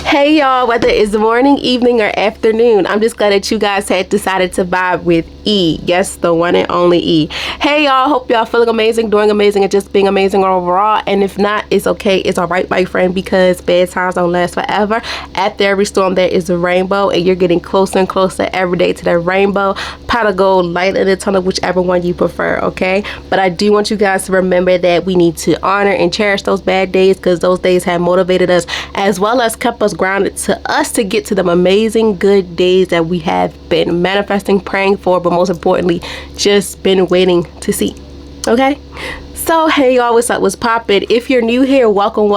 Hey y'all, whether it's morning, evening, or afternoon, I'm just glad that you guys had decided to vibe with E. Yes, the one and only E. Hey y'all, hope y'all feeling amazing, doing amazing, and just being amazing overall. And if not, it's okay. It's all right, my friend, because bad times don't last forever. After every storm, there is a rainbow, and you're getting closer and closer every day to that rainbow. Pot of gold, light in the tunnel, whichever one you prefer, okay? But I do want you guys to remember that we need to honor and cherish those bad days, because those days have motivated us as well as kept us grounded to get to them amazing good days that we have been manifesting, praying for, but most importantly just been waiting to see. Okay, so hey y'all, what's up, what's poppin'? If you're new here, welcome,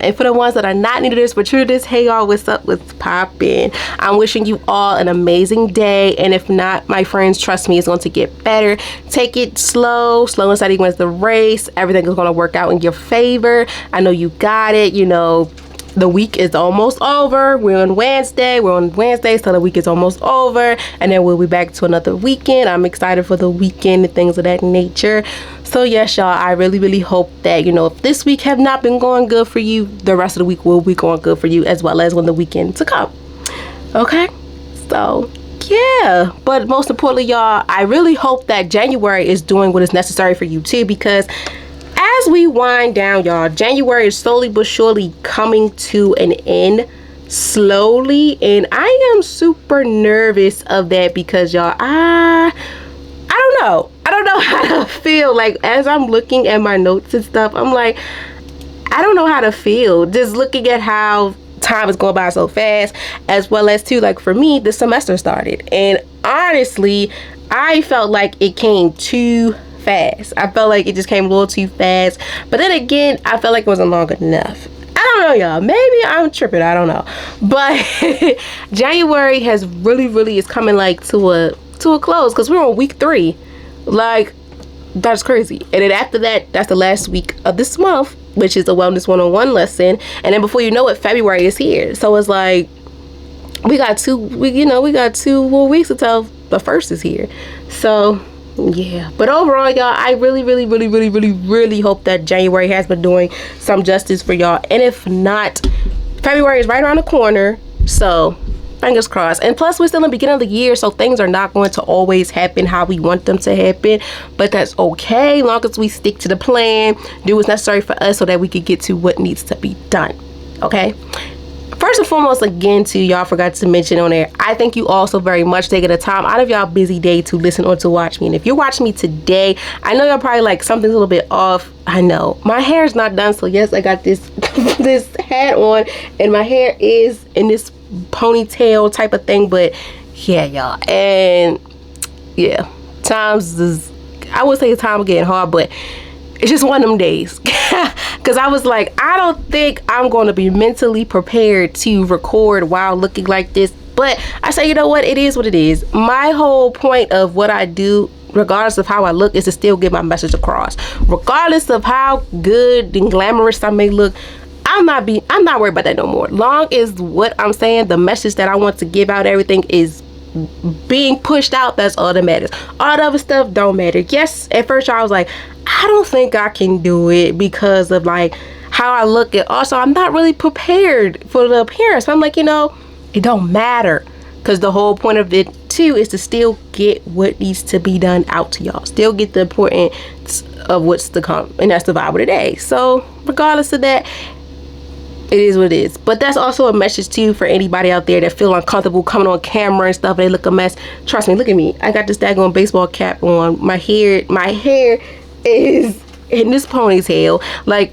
and for the ones that are not new to this but true to this, hey y'all, what's up, what's poppin'? I'm wishing you all an amazing day, and if not, my friends, trust me, it's going to get better. Take it slow and steady wins the race. Everything is going to work out in your favor. I know you got it. You know, the week is almost over. We're on Wednesday, so the week is almost over, and then we'll be back to another weekend. I'm excited for the weekend and things of that nature. So yes, y'all, I really hope that, you know, if this week have not been going good for you, the rest of the week will be going good for you, as well as when the weekend to come. Okay, so yeah, but most importantly, y'all, I really hope that January is doing what is necessary for you too, because as we wind down, y'all, January is slowly but surely coming to an end, slowly, and I am super nervous of that because, y'all, I don't know how to feel. Like, as I'm looking at my notes and stuff, I'm like, I don't know how to feel just looking at how time is going by so fast, as well as too, like, for me, the semester started, and honestly I felt like it came too fast. I felt like it just came a little too fast, but then again, I felt like it wasn't long enough. I don't know, y'all, maybe I'm tripping, I don't know, but January has really is coming like to a close, because we're on week 3. Like, that's crazy. And then after that, that's the last week of this month, which is the Wellness 101 lesson, and then before you know it, February is here. So it's like we got 2 more weeks until the first is here. So yeah, but overall, y'all, I really hope that January has been doing some justice for y'all, and if not, February is right around the corner, so fingers crossed. And plus, we're still in the beginning of the year, so things are not going to always happen how we want them to happen, but that's okay, long as we stick to the plan, do what's necessary for us so that we can get to what needs to be done. Okay, first and foremost, again, too, y'all, forgot to mention on there, I thank you all so very much taking the time out of y'all busy day to listen or to watch me. And if you're watching me today, I know y'all probably like something's a little bit off. I know my hair is not done, so yes, I got this this hat on, and my hair is in this ponytail type of thing. But yeah, y'all, and yeah, times is, I would say time getting hard, but it's just one of them days. Because I was like, I don't think I'm going to be mentally prepared to record while looking like this. But I say, you know what? It is what it is. My whole point of what I do, regardless of how I look, is to still get my message across. Regardless of how good and glamorous I may look, I'm not worried about that no more. Long as what I'm saying, the message that I want to give out, everything is being pushed out, that's all that matters. All the other stuff don't matter. Yes, at first I was like, I don't think I can do it because of like how I look, and also I'm not really prepared for the appearance. I'm like, you know, it don't matter, because the whole point of it too is to still get what needs to be done out to y'all, still get the importance of what's to come, and that's the vibe of the day. So regardless of that, it is what it is. But that's also a message too for anybody out there that feel uncomfortable coming on camera and stuff, they look a mess. Trust me, look at me, I got this daggone baseball cap on, my hair is in this ponytail, like,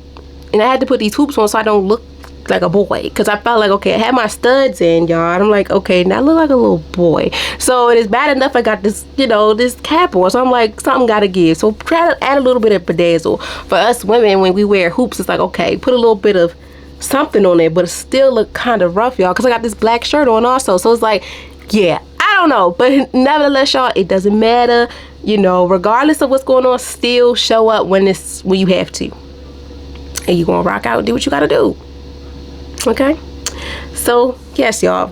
and I had to put these hoops on so I don't look like a boy, because I felt like, okay, I had my studs in, y'all, and I'm like, okay, now I look like a little boy. So it is bad enough I got this, you know, this cap on, so I'm like, something gotta give. So try to add a little bit of bedazzle. For us women, when we wear hoops, it's like, okay, put a little bit of something on there, but it still look kind of rough, y'all, because I got this black shirt on also. So it's like, yeah, I don't know, but nevertheless, y'all, it doesn't matter, you know, regardless of what's going on, still show up when you have to, and you gonna rock out and do what you gotta do. Okay, so yes, y'all,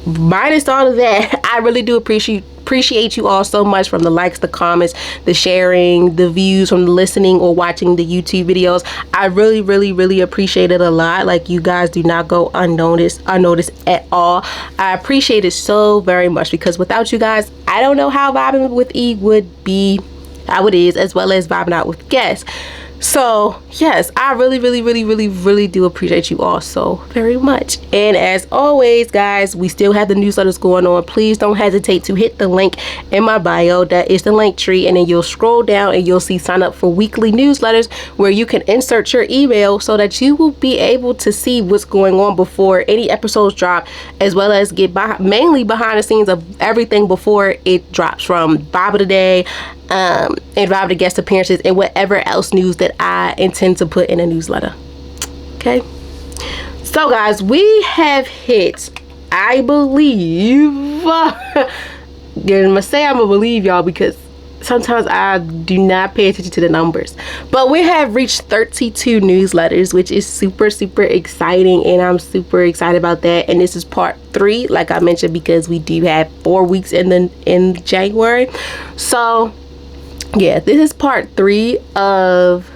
minus all of that, I really do appreciate appreciate you all so much, from the likes, the comments, the sharing, the views, from the listening or watching the YouTube videos. I really, really, really appreciate it a lot. Like, you guys do not go unnoticed at all. I appreciate it so very much, because without you guys, I don't know how vibing with E would be how it is, as well as vibing out with guests. So yes, I really, really, really, really, really do appreciate you all so very much. And as always, guys, we still have the newsletters going on. Please don't hesitate to hit the link in my bio. That is the link tree, and then you'll scroll down and you'll see sign up for weekly newsletters, where you can insert your email so that you will be able to see what's going on before any episodes drop, as well as get mainly behind the scenes of everything before it drops, from Vibe of the Day, and Vibe of the guest appearances, and whatever else news that I intend to put in a newsletter. Okay, so guys, we have hit, I believe, I'm gonna say I'm gonna believe y'all, because sometimes I do not pay attention to the numbers, but we have reached 32 newsletters, which is super, super exciting, and I'm super excited about that. And this is part 3, like I mentioned, because we do have 4 weeks in January. So yeah, this is part 3 of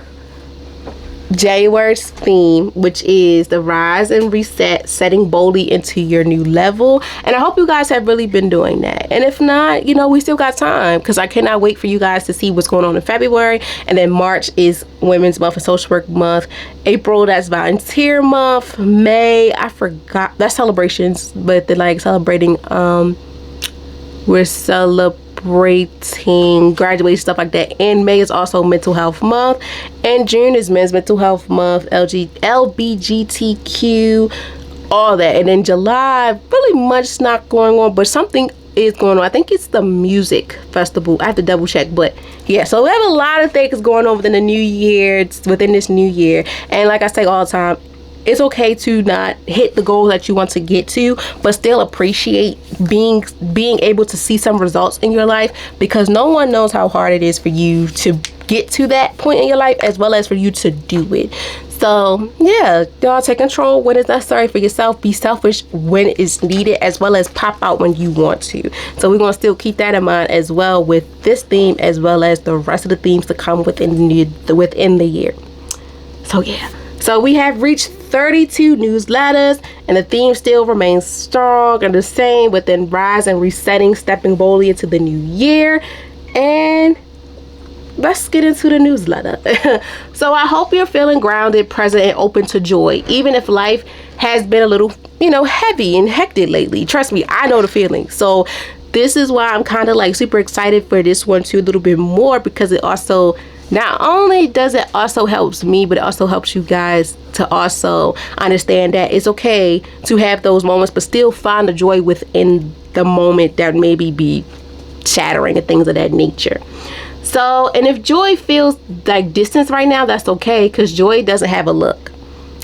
January's theme, which is the rise and reset, setting boldly into your new level. And I hope you guys have really been doing that. And if not, you know, we still got time, because I cannot wait for you guys to see what's going on in February. And then March is Women's Month and Social Work Month. April, that's Volunteer Month. May, I forgot, that's celebrations, but they're like celebrating, we're celebrating graduation, stuff like that. And May is also Mental Health Month, and June is Men's Mental Health Month, LGBTQ, all that. And then July, really much not going on, but something is going on. I think it's the music festival. I have to double check, but yeah, so we have a lot of things going on within the new year, within this new year. And like I say all the time, it's okay to not hit the goal that you want to get to, but still appreciate being able to see some results in your life, because no one knows how hard it is for you to get to that point in your life, as well as for you to do it. So yeah, y'all, take control when it's necessary for yourself. Be selfish when it's needed, as well as pop out when you want to. So we're going to still keep that in mind as well with this theme, as well as the rest of the themes to come within the year. So yeah, so we have reached 32 newsletters, and the theme still remains strong and the same within rise and resetting, stepping boldly into the new year. And let's get into the newsletter. So I hope you're feeling grounded, present, and open to joy, even if life has been a little, heavy and hectic lately. Trust me, I know the feeling. So this is why I'm kind of like super excited for this one too, a little bit more, because it also, not only does it also helps me, but it also helps you guys to also understand that it's okay to have those moments, but still find the joy within the moment that maybe be shattering and things of that nature. So, and if joy feels like distance right now, that's okay, because joy doesn't have a look.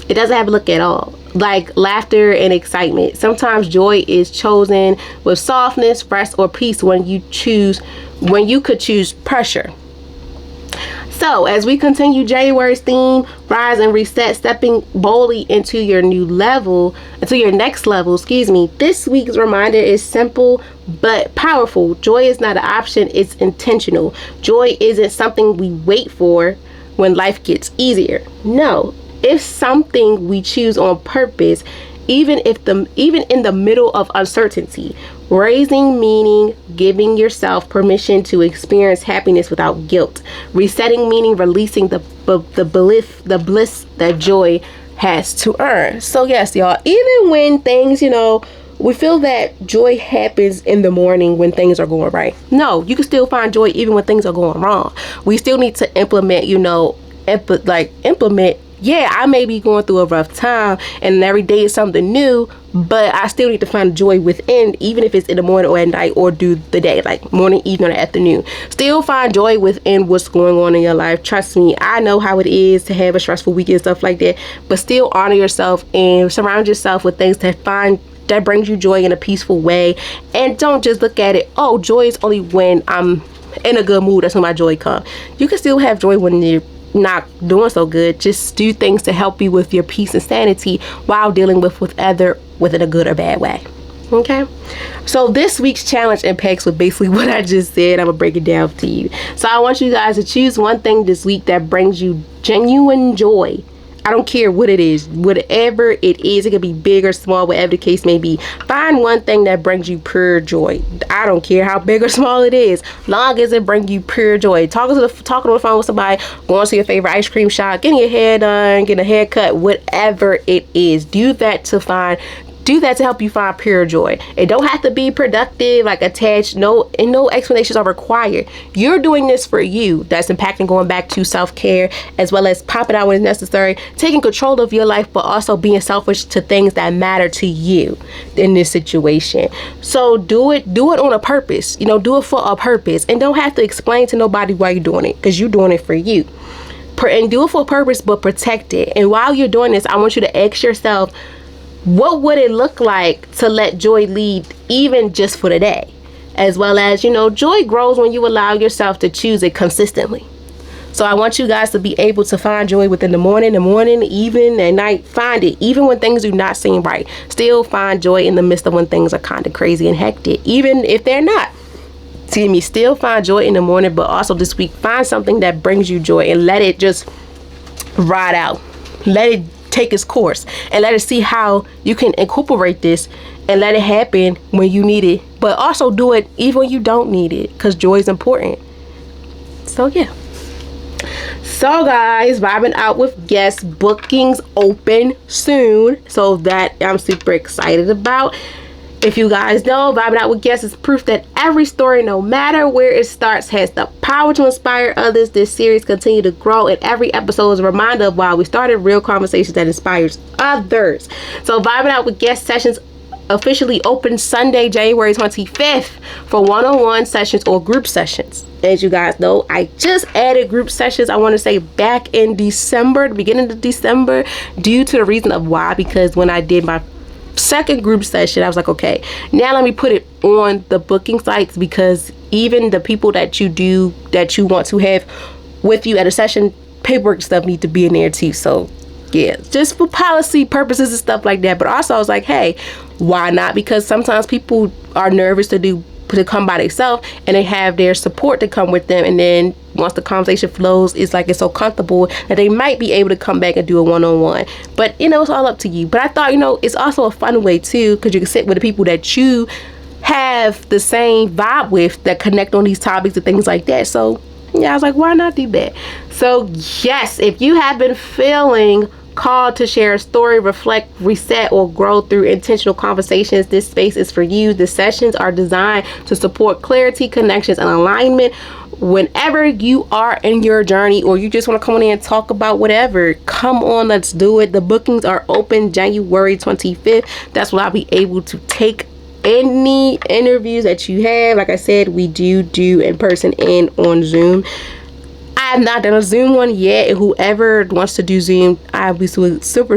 It doesn't have a look at all. Like laughter and excitement. Sometimes joy is chosen with softness, rest, or peace when you could choose pressure. So as we continue January's theme, rise and reset, stepping boldly into your next level, this week's reminder is simple but powerful. Joy is not an option, it's intentional. Joy isn't something we wait for when life gets easier. No, it's something we choose on purpose, even in the middle of uncertainty. Raising meaning, giving yourself permission to experience happiness without guilt. Resetting meaning, releasing the bliss that joy has to earn. So yes, y'all, even when things, we feel that joy happens in the morning when things are going right. No, you can still find joy even when things are going wrong. We still need to implement, yeah, I may be going through a rough time and every day is something new, but I still need to find joy within, even if it's in the morning or at night or do the day, like morning, evening, or afternoon. Still find joy within what's going on in your life. Trust me, I know how it is to have a stressful week and stuff like that, but still honor yourself and surround yourself with things that brings you joy in a peaceful way. And don't just look at it, oh, joy is only when I'm in a good mood, that's when my joy comes. You can still have joy when you're not doing so good. Just do things to help you with your peace and sanity while dealing with other within a good or bad way. Okay, so this week's challenge impacts with basically what I just said. I'm gonna break it down to you. So I want you guys to choose one thing this week that brings you genuine joy. I don't care what it is, whatever it is. It could be big or small, whatever the case may be. Find one thing that brings you pure joy. I don't care how big or small it is, long as it brings you pure joy. Talking on the phone with somebody, going to your favorite ice cream shop, getting your hair done, getting a haircut, whatever it is. Do that to help you find pure joy. It don't have to be productive, like attached. No explanations are required. You're doing this for you. That's impacting, going back to self-care, as well as popping out when necessary, taking control of your life, but also being selfish to things that matter to you in this situation. So do it on a purpose. Do it for a purpose, and don't have to explain to nobody why you're doing it, because you're doing it for you. And do it for a purpose, but protect it. And while you're doing this, I want you to ask yourself, what would it look like to let joy lead, even just for the day? As well as, joy grows when you allow yourself to choose it consistently. So I want you guys to be able to find joy within the morning, evening, and night. Find it, even when things do not seem right. Still find joy in the midst of when things are kind of crazy and hectic, even if they're not. Still find joy in the morning, but also this week, find something that brings you joy and let it just ride out. Let it take its course, and let us see how you can incorporate this and let it happen when you need it, but also do it even when you don't need it, because joy is important. So guys, vibing out with guest bookings open soon, so that I'm super excited about. If you guys know, vibing out with guests is proof that every story, no matter where it starts, has the power to inspire others. This series continue to grow, and every episode is a reminder of why we started, real conversations that inspires others. So vibing out with guest sessions officially open Sunday, January 25th for one-on-one sessions or group sessions. As you guys know, I just added group sessions, I want to say back in December, the beginning of December, due to the reason of why, because when I did my second group session, I was like, okay, now let me put it on the booking sites, because even the people that you want to have with you at a session, paperwork stuff need to be in there too. So yeah, just for policy purposes and stuff like that. But also I was like, hey, why not? Because sometimes people are nervous to come by themselves, and they have their support to come with them, and then once the conversation flows, it's like it's so comfortable that they might be able to come back and do a one-on-one. But it's all up to you. But I thought it's also a fun way too, because you can sit with the people that you have the same vibe with, that connect on these topics and things like that. So yeah, I was like, why not do that? So yes, if you have been feeling called to share a story, reflect, reset, or grow through intentional conversations, this space is for you. The sessions are designed to support clarity, connections, and alignment. Whenever you are in your journey, or you just want to come on in and talk about whatever, come on, let's do it. The bookings are open January 25th. That's when I'll be able to take any interviews that you have. Like I said, we do in person and on Zoom. I have not done a Zoom one yet. Whoever wants to do Zoom, I'll be super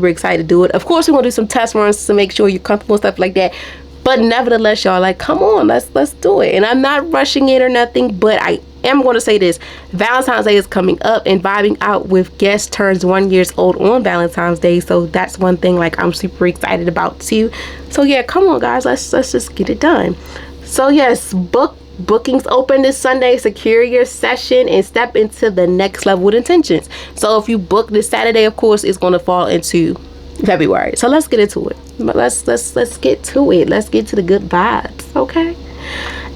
excited to do it. Of course, we're gonna do some test runs to make sure you're comfortable and stuff like that. But nevertheless, y'all, like, come on, let's do it. And I'm not rushing it or nothing, but I am going to say this: Valentine's Day is coming up, and vibing out with guests turns 1 year old on Valentine's Day. So that's one thing like I'm super excited about too. So yeah, come on guys, let's just get it done. So yes, bookings open this Sunday. Secure your session and step into the next level with intentions. So if you book this Saturday, of course, it's going to fall into February. So let's get into it. Let's get to it. Let's get to the good vibes, okay?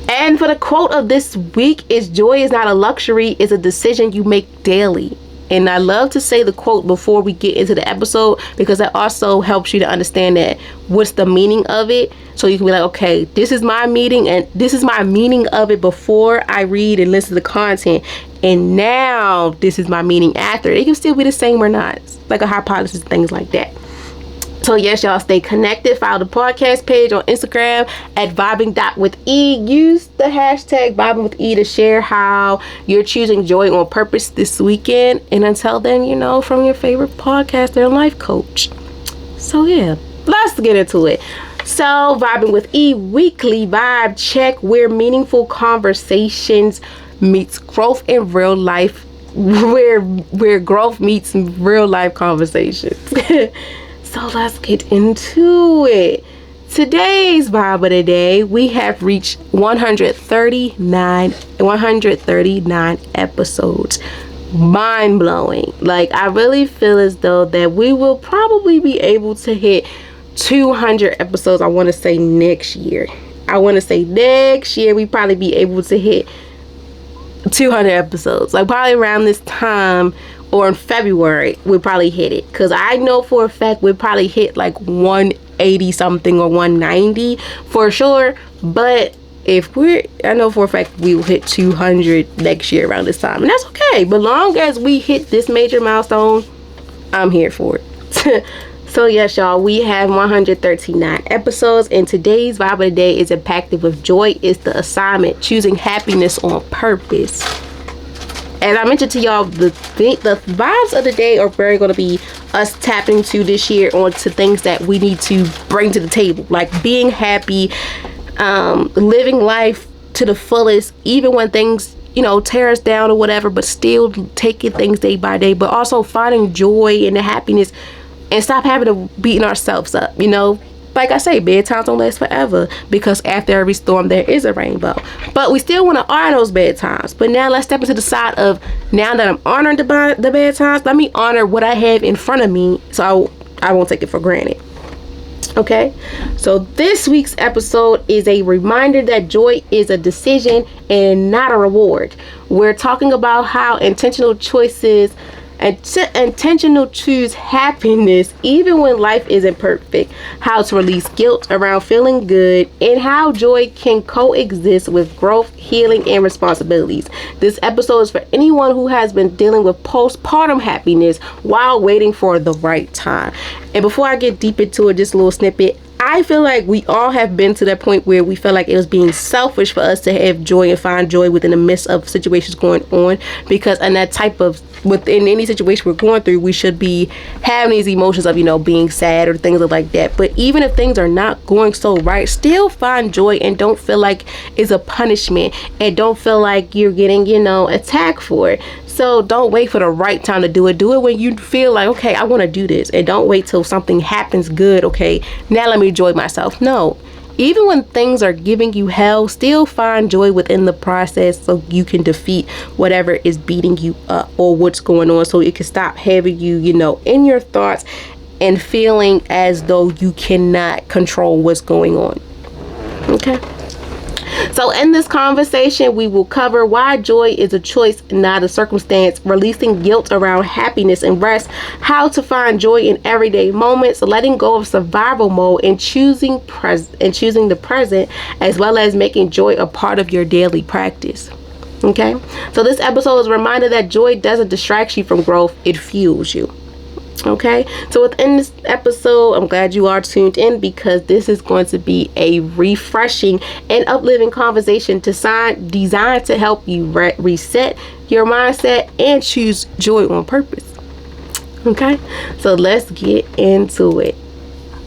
And for the quote of this week is, joy is not a luxury, it's a decision you make daily. And I love to say the quote before we get into the episode, because that also helps you to understand that what's the meaning of it. So you can be like, okay, this is my meaning, and this is my meaning of it before I read and listen to the content. And now this is my meaning after. It can still be the same or not. It's like a hypothesis, things like that. So yes, y'all, stay connected. Follow the podcast page on Instagram at vibing.with.e. Use the hashtag vibingwithE to share how you're choosing joy on purpose this weekend. And until then, from your favorite podcaster and life coach. So yeah, let's get into it. So Vibing with E weekly vibe check, where meaningful conversations meets growth in real life, where growth meets real life conversations. So let's get into it. today's vibe of the day, we have reached 139 episodes. Mind blowing. Like, I really feel as though that we will probably be able to hit 200 episodes. I want to say next year we probably be able to hit 200 episodes, like probably around this time or in February we'll probably hit it, because I know for a fact we'll probably hit like 180 something or 190 for sure. But I know for a fact we will hit 200 next year around this time, and that's okay. But long as we hit this major milestone, I'm here for it. So yes, y'all, we have 139 episodes, and today's vibe of the day is impacted with joy is the assignment, choosing happiness on purpose. As I mentioned to y'all, the vibes of the day are very going to be us tapping into this year onto things that we need to bring to the table, like being happy, living life to the fullest, even when things, tear us down or whatever, but still taking things day by day, but also finding joy and the happiness, and stop having to beating ourselves up. Like I say, bad times don't last forever, because after every storm there is a rainbow. But we still want to honor those bad times. But now let's step into the side of, now that I'm honoring the bad times, let me honor what I have in front of me, so I won't take it for granted. Okay, so this week's episode is a reminder that joy is a decision and not a reward. We're talking about how intentional choose happiness even when life isn't perfect, how to release guilt around feeling good, and how joy can coexist with growth, healing, and responsibilities. This episode is for anyone who has been dealing with postpartum happiness while waiting for the right time. And before I get deep into it, just a little snippet. I feel like we all have been to that point where we felt like it was being selfish for us to have joy and find joy within the midst of situations going on, because within any situation we're going through, we should be having these emotions of, being sad or things like that. But even if things are not going so right, still find joy and don't feel like it's a punishment, and don't feel like you're getting, attacked for it. So don't wait for the right time to do it. Do it when you feel like, okay, I want to do this, and don't wait till something happens good. Okay, now let me enjoy myself. No. Even when things are giving you hell, still find joy within the process, so you can defeat whatever is beating you up or what's going on, so it can stop having you, in your thoughts and feeling as though you cannot control what's going on. Okay. So in this conversation, we will cover why joy is a choice, not a circumstance, releasing guilt around happiness and rest, how to find joy in everyday moments, letting go of survival mode, and choosing the present, as well as making joy a part of your daily practice. Okay, so this episode is a reminder that joy doesn't distract you from growth, it fuels you. Okay, so within this episode, I'm glad you are tuned in, because this is going to be a refreshing and uplifting conversation designed to help you reset your mindset and choose joy on purpose. Okay, so let's get into it.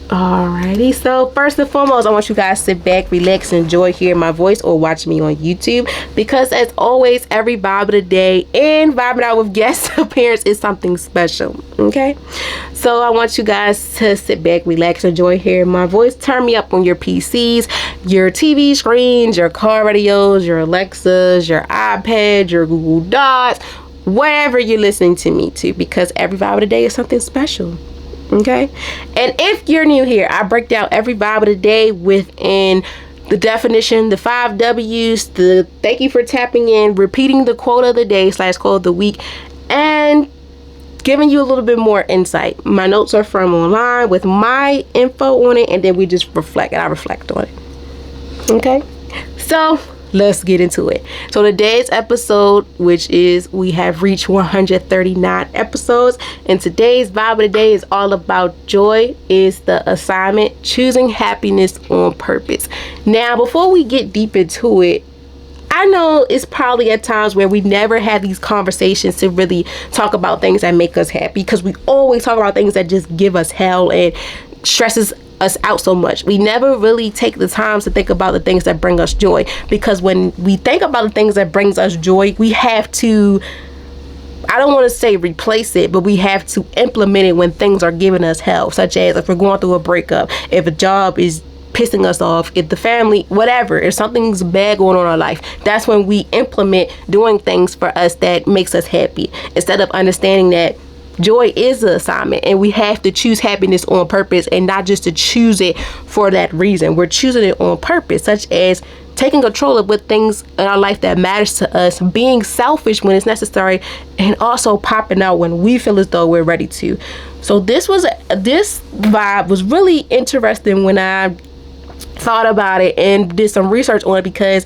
Alrighty, so first and foremost, I want you guys to sit back, relax, enjoy hearing my voice, or watch me on YouTube, because as always, every vibe of the day and vibing out with guest appearance is something special. Okay, so I want you guys to sit back, relax, enjoy hearing my voice. Turn me up on your PCs, your TV screens, your car radios, your Alexas, your iPads, your Google Docs, wherever you're listening to me to, because every vibe of the day is something special. Okay, and if you're new here, I break down every vibe of the day within the definition, the 5 W's, the thank you for tapping in, repeating the quote of the day / quote of the week, and giving you a little bit more insight. My notes are from online with my info on it, and then we just reflect, and I reflect on it. Okay, so let's get into it. So today's episode, which is, we have reached 139 episodes, and today's vibe of the day is all about joy is the assignment, choosing happiness on purpose. Now, before we get deep into it, I know it's probably at times where we never have these conversations to really talk about things that make us happy, because we always talk about things that just give us hell and stresses us out so much. We never really take the time to think about the things that bring us joy, because when we think about the things that brings us joy, we have to, I don't want to say replace it, but we have to implement it when things are giving us hell, such as if we're going through a breakup, if a job is pissing us off, if the family, whatever, if something's bad going on in our life, that's when we implement doing things for us that makes us happy, instead of understanding that joy is an assignment and we have to choose happiness on purpose, and not just to choose it for that reason. We're choosing it on purpose, such as taking control of what things in our life that matters to us, being selfish when it's necessary, and also popping out when we feel as though we're ready to. So this vibe was really interesting when I thought about it and did some research on it, because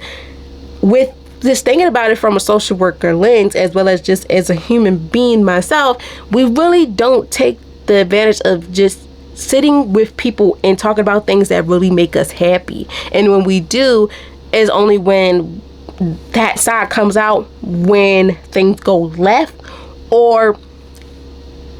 with just thinking about it from a social worker lens, as well as just as a human being myself, we really don't take the advantage of just sitting with people and talking about things that really make us happy. And when we do, is only when that side comes out, when things go left, or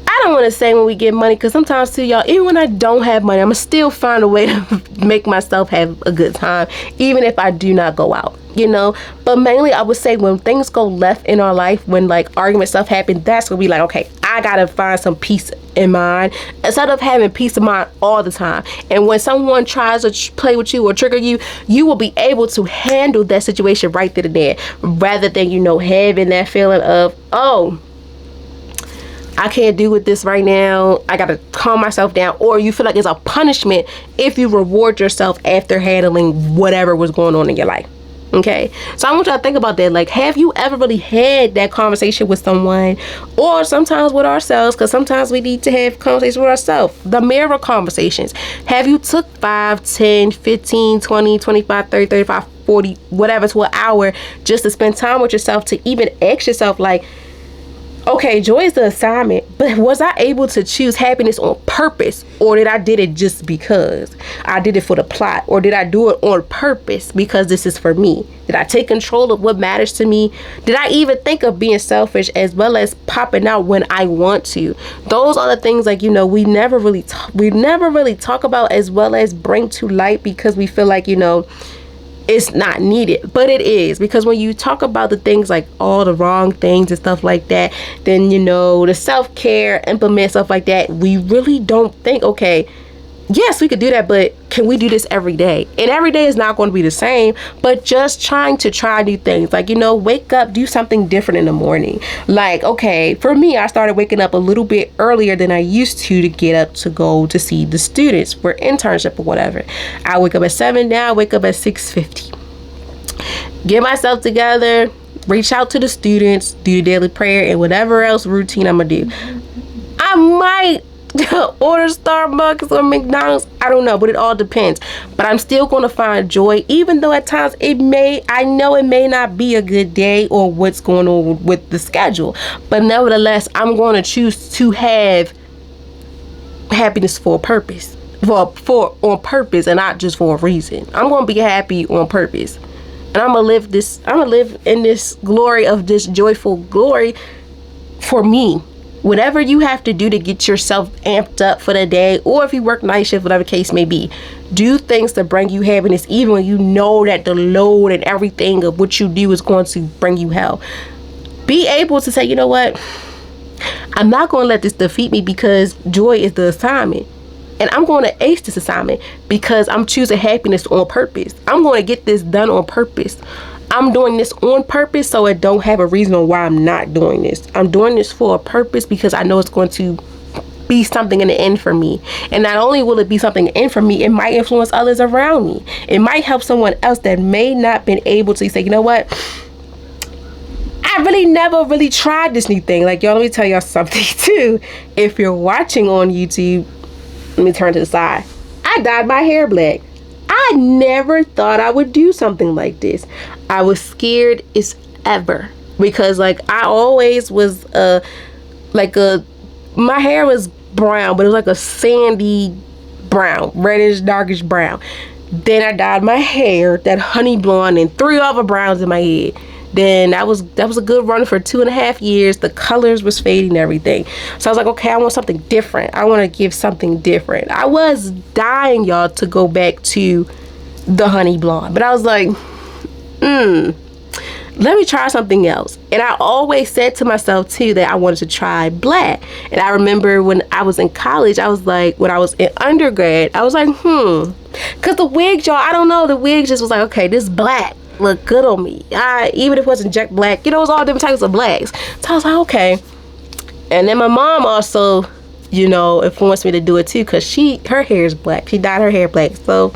I don't want to say when we get money, because sometimes too, y'all, even when I don't have money, I'm gonna still find a way to make myself have a good time, even if I do not go out, you know. But mainly I would say when things go left in our life, when like argument stuff happen, that's when we like, okay, I gotta find some peace in mind, instead of having peace of mind all the time. And when someone tries to play with you or trigger you, you will be able to handle that situation right then and there, rather than, you know, having that feeling of, oh, I can't do with this right now, I gotta calm myself down. Or you feel like it's a punishment if you reward yourself after handling whatever was going on in your life. Okay, so I want y'all to think about that. Like, have you ever really had that conversation with someone, or sometimes with ourselves, because sometimes we need to have conversations with ourselves, the mirror conversations. Have you took 5, 10, 15, 20, 25, 30, 35, 40, whatever, to an hour just to spend time with yourself, to even ask yourself, like, okay, joy is the assignment, but was I able to choose happiness on purpose, or did I did it just because I did it for the plot, or did I do it on purpose because this is for me? Did I take control of what matters to me? Did I even think of being selfish as well as popping out when I want to? Those are the things, like, you know, we never really talk about, as well as bring to light, because we feel like, you know, it's not needed, but it is. Because when you talk about the things, like all the wrong things and stuff like that, then, you know, the self-care, implement stuff like that, we really don't think, okay, yes, we could do that, but can we do this every day? And every day is not going to be the same, but just trying to try new things. Like, you know, wake up, do something different in the morning. Like, okay, for me, I started waking up a little bit earlier than I used to get up to go to see the students for internship or whatever. I wake up at 7 now, I wake up at 6:50. Get myself together, reach out to the students, do the daily prayer, and whatever else routine I'm going to do. I might order Starbucks or McDonald's, I don't know, but it all depends. But I'm still going to find joy, even though at times I know it may not be a good day or what's going on with the schedule, but nevertheless, I'm going to choose to have happiness for a purpose, for on purpose, and not just for a reason. I'm going to be happy on purpose, and I'm going to live in this glory of this joyful glory for me. Whatever you have to do to get yourself amped up for the day, or if you work night shift, whatever the case may be, do things to bring you happiness, even when you know that the load and everything of what you do is going to bring you hell. Be able to say, you know what, I'm not going to let this defeat me, because joy is the assignment, and I'm going to ace this assignment because I'm choosing happiness on purpose. I'm going to get this done on purpose. I'm doing this on purpose, so I don't have a reason on why I'm not doing this. I'm doing this for a purpose because I know it's going to be something in the end for me. And not only will it be something in the end for me, it might influence others around me. It might help someone else that may not been able to say, you know what, I really never really tried this new thing. Like, y'all, let me tell y'all something too. If you're watching on YouTube, let me turn to the side. I dyed my hair black. I never thought I would do something like this. I was scared as ever, because like I always was my hair was brown, but it was like a sandy brown, reddish, darkish brown. Then I dyed my hair that honey blonde and 3 other browns in my head. Then that was a good run for 2.5 years. The colors was fading and everything. So I was like, okay, I want something different. I want to give something different. I was dying, y'all, to go back to the honey blonde, but I was like, let me try something else. And I always said to myself too that I wanted to try black. And I remember when I was in college, I was like, when I was in undergrad, I was like, because the wigs, y'all, I don't know, the wigs just was like, okay, this black look good on me. Even if it wasn't jet black, you know, it was all different types of blacks. So I was like, okay. And then my mom also, you know, influenced me to do it too, because her hair is black. She dyed her hair black. So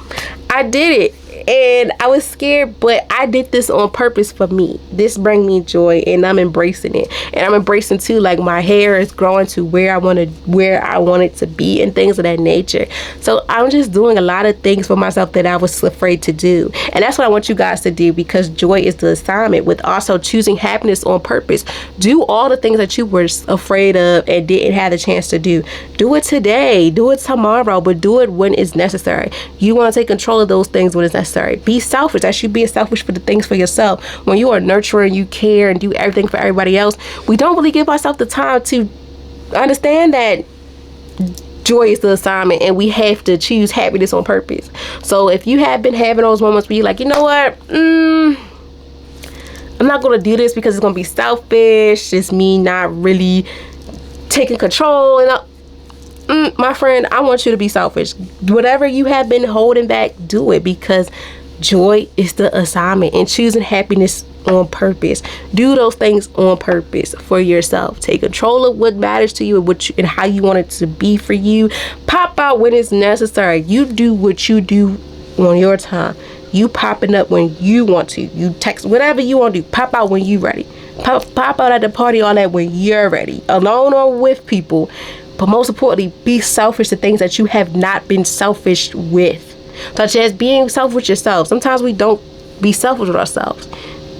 I did it. And I was scared, but I did this on purpose for me. This brings me joy, and I'm embracing it. And I'm embracing too, like, my hair is growing to where I want it to be and things of that nature. So I'm just doing a lot of things for myself that I was afraid to do. And that's what I want you guys to do, because joy is the assignment, with also choosing happiness on purpose. Do all the things that you were afraid of and didn't have the chance to do. Do it today, do it tomorrow, but do it when it's necessary. You want to take control of those things when it's necessary. Be selfish. That's you being selfish for the things for yourself. When you are nurturing, you care and do everything for everybody else, we don't really give ourselves the time to understand that joy is the assignment, and we have to choose happiness on purpose. So if you have been having those moments where you're like, you know what, I'm not going to do this because it's going to be selfish, it's me not really taking control, and my friend, I want you to be selfish. Whatever you have been holding back, do it, because joy is the assignment, and choosing happiness on purpose. Do those things on purpose for yourself. Take control of what matters to you and how you want it to be for you. Pop out when it's necessary. You do what you do on your time. You popping up when you want to. You text whatever you want to do. Pop out when you ready. Pop out at the party, all that, when you're ready, alone or with people. But most importantly, be selfish to things that you have not been selfish with, such as being selfish with yourself. Sometimes we don't be selfish with ourselves.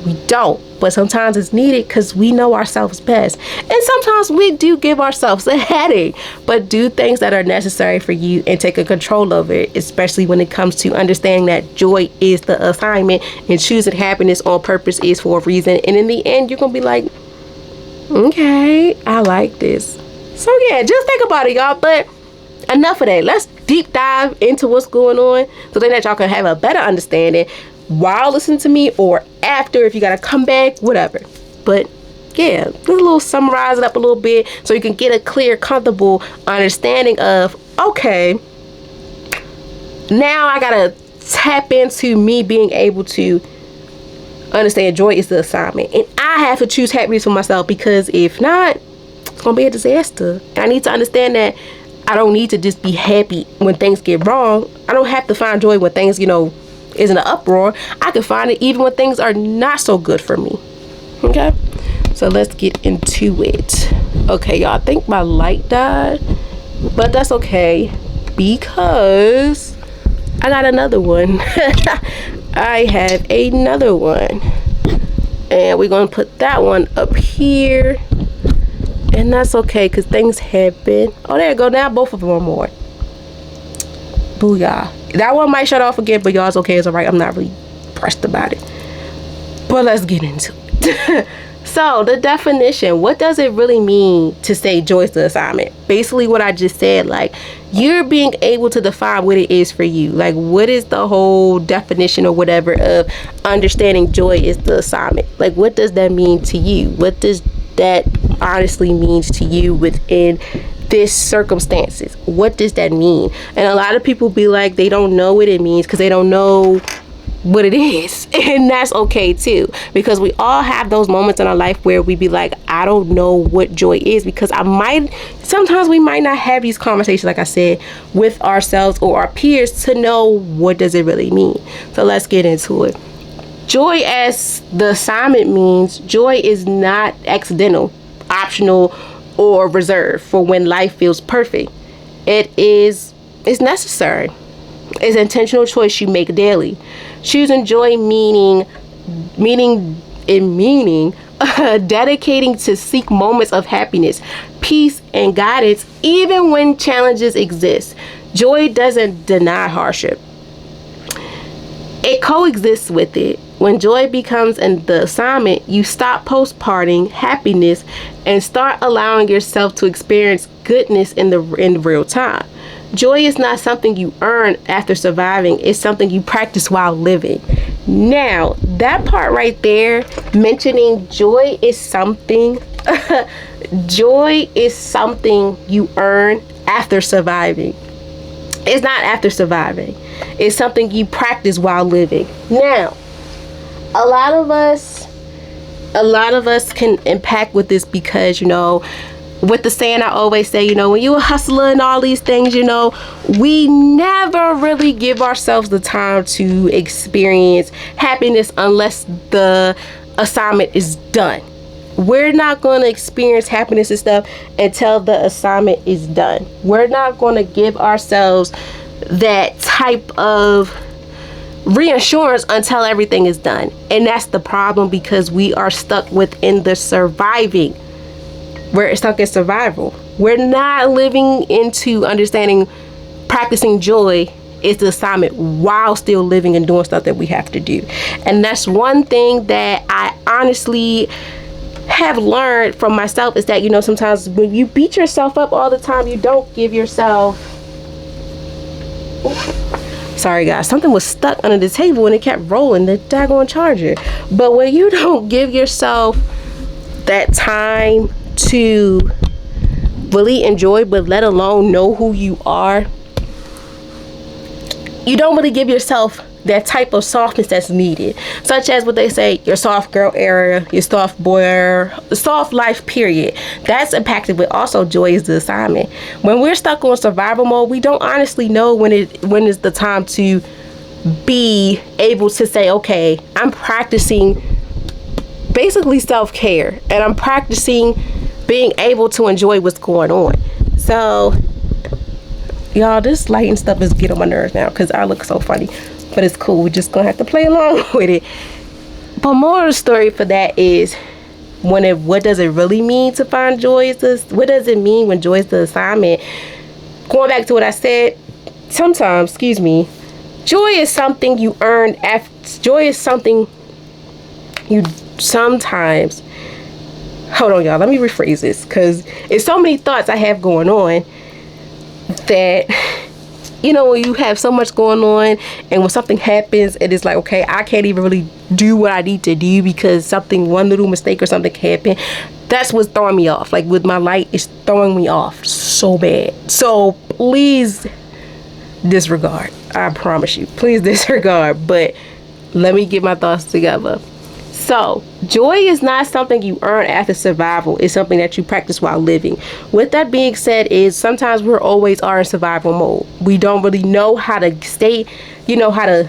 We don't. But sometimes it's needed, because we know ourselves best. And sometimes we do give ourselves a headache. But do things that are necessary for you and take a control of it, especially when it comes to understanding that joy is the assignment, and choosing happiness on purpose is for a reason. And in the end, you're going to be like, okay, I like this. So yeah, just think about it, y'all. But enough of that. Let's deep dive into what's going on, so then that y'all can have a better understanding while listening to me, or after, if you gotta come back, whatever. But yeah, just a little summarize it up a little bit, so you can get a clear, comfortable understanding of, okay, now I gotta tap into me being able to understand joy is the assignment, and I have to choose happiness for myself, because if not, it's gonna be a disaster. And I need to understand that I don't need to just be happy when things get wrong. I don't have to find joy when things, is in an uproar. I can find it even when things are not so good for me. Okay, so let's get into it. Okay, y'all, I think my light died, but that's okay, because I got another one. I have another one, and we're gonna put that one up here. And that's okay, because things happen. Oh, there you go. Now both of them are more. Booyah. That one might shut off again, but y'all, it's okay. It's all right. I'm not really pressed about it. But let's get into it. So, the definition. What does it really mean to say joy is the assignment? Basically, what I just said. Like, you're being able to define what it is for you. Like, what is the whole definition or whatever of understanding joy is the assignment? Like, what does that mean to you? What does that honestly means to you within this circumstances? What does that mean? And a lot of people be like, they don't know what it means, because they don't know what it is. And that's okay too, because we all have those moments in our life where we be like, I don't know what joy is, because sometimes we might not have these conversations, like I said, with ourselves or our peers to know what does it really mean. So let's get into it. Joy, as the assignment means, joy is not accidental, optional, or reserved for when life feels perfect. It's necessary. It's an intentional choice you make daily. Choosing joy meaning dedicating to seek moments of happiness, peace, and guidance, even when challenges exist. Joy doesn't deny hardship. It coexists with it. When joy becomes the assignment, you stop postponing happiness and start allowing yourself to experience goodness in real time. Joy is not something you earn after surviving. It's something you practice while living. Now, that part right there, mentioning joy is something, joy is something you earn after surviving. It's not after surviving. It's something you practice while living. Now, a lot of us can impact with this because, with the saying I always say, when you're a hustler and all these things, we never really give ourselves the time to experience happiness unless the assignment is done. We're not going to experience happiness and stuff until the assignment is done. We're not going to give ourselves that type of reassurance until everything is done. And that's the problem, because we are stuck within the surviving. We're stuck in survival. We're not living into understanding practicing joy is the assignment while still living and doing stuff that we have to do. And that's one thing that I honestly have learned from myself, is that sometimes when you beat yourself up all the time, you don't give yourself, sorry guys, something was stuck under the table and it kept rolling, the daggone charger. But when you don't give yourself that time to really enjoy, but let alone know who you are, you don't really give yourself that type of softness that's needed, such as what they say, your soft girl era, your soft boy era, the soft life period. That's impacted with also joy is the assignment. When we're stuck on survival mode, we don't honestly know when is the time to be able to say, okay, I'm practicing basically self-care, and I'm practicing being able to enjoy what's going on. So y'all, this lighting stuff is getting on my nerves now because I look so funny. But it's cool. We're just gonna have to play along with it. But more of the story for that is what does it really mean to find joy? What does it mean when joy is the assignment? Going back to what I said, sometimes, joy is something you earn after. Joy is something you sometimes. Hold on, y'all. Let me rephrase this, because it's so many thoughts I have going on that. When you have so much going on and when something happens, it is like, okay, I can't even really do what I need to do because one little mistake or something happened. That's what's throwing me off. Like with my light, it's throwing me off so bad. So please disregard. I promise you. Please disregard. But let me get my thoughts together. So, joy is not something you earn after survival. It's something that you practice while living. With that being said, is sometimes we're always are in survival mode. We don't really know how to stay, how to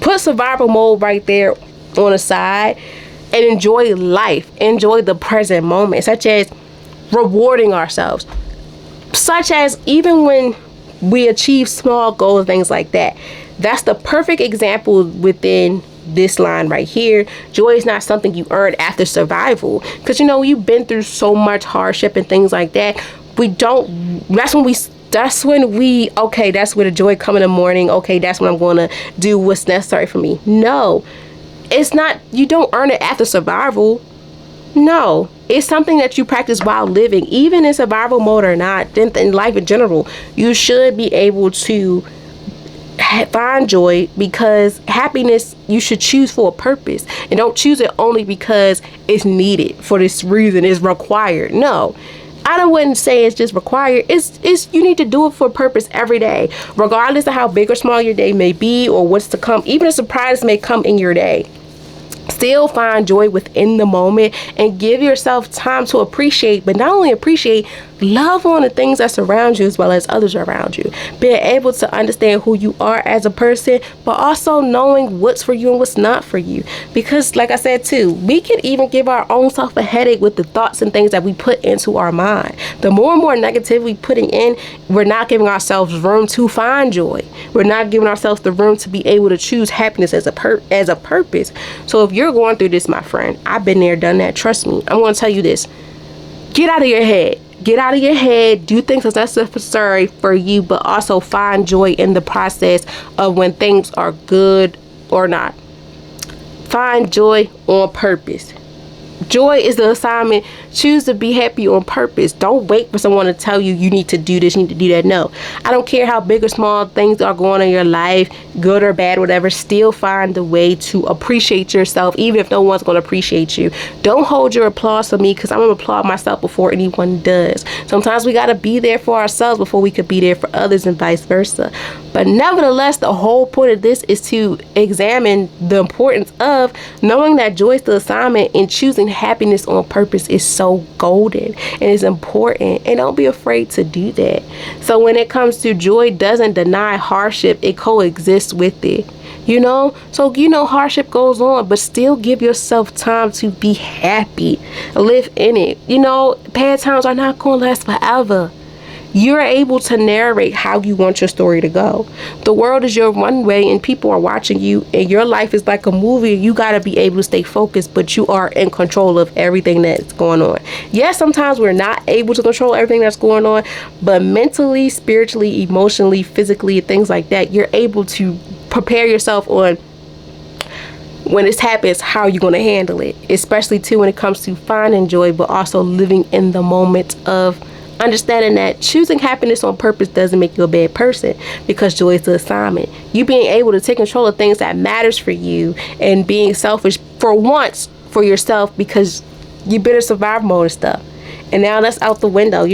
put survival mode right there on the side and enjoy life. Enjoy the present moment, such as rewarding ourselves. Such as even when we achieve small goals, things like that. That's the perfect example within this line right here. Joy is not something you earn after survival, because you've been through so much hardship and things like that. That's where the joy come in the morning. Okay, that's when I'm going to do what's necessary for me. No, it's not. You don't earn it after survival. No, it's something that you practice while living, even in survival mode or not. In life in general, you should be able to find joy, because happiness you should choose for a purpose, and don't choose it only because it's needed for this reason, it's required. No, I wouldn't say it's just required. It's you need to do it for a purpose every day, regardless of how big or small your day may be or what's to come. Even a surprise may come in your day. Still find joy within the moment and give yourself time to appreciate, but not only appreciate, love on the things that surround you as well as others around you. Being able to understand who you are as a person, but also knowing what's for you and what's not for you. Because like I said too, we can even give our own self a headache with the thoughts and things that we put into our mind. The more and more negativity we putting in, we're not giving ourselves room to find joy. We're not giving ourselves the room to be able to choose happiness as a purpose. So if you're going through this, my friend, I've been there, done that. Trust me. I'm going to tell you this. Get out of your head. Get out of your head. Do things that's necessary for you, but also find joy in the process of when things are good or not. Find joy on purpose. Joy is the assignment Choose to be happy on purpose. Don't wait for someone to tell you need to do this, you need to do that. No. I don't care how big or small things are going on in your life, good or bad, whatever. Still find a way to appreciate yourself, even if no one's going to appreciate you. Don't hold your applause for me, because I'm going to applaud myself before anyone does. Sometimes we got to be there for ourselves before we could be there for others, and vice versa. But nevertheless, the whole point of this is to examine the importance of knowing that joy is the assignment, and choosing happiness on purpose is so golden and it's important, and don't be afraid to do that. So when it comes to joy, doesn't deny hardship, it coexists with it. So hardship goes on, but still give yourself time to be happy, live in it. Bad times are not going to last forever. You're able to narrate how you want your story to go. The world is your runway, and people are watching you, and your life is like a movie. You got to be able to stay focused, but you are in control of everything that's going on. Yes, sometimes we're not able to control everything that's going on, but mentally, spiritually, emotionally, physically, things like that, you're able to prepare yourself on when this happens, how are you going to handle it? Especially too when it comes to finding joy, but also living in the moment of understanding that choosing happiness on purpose doesn't make you a bad person, because joy is the assignment. You being able to take control of things that matters for you, and being selfish for once for yourself, because you've been in survival mode and stuff. And now that's out the window.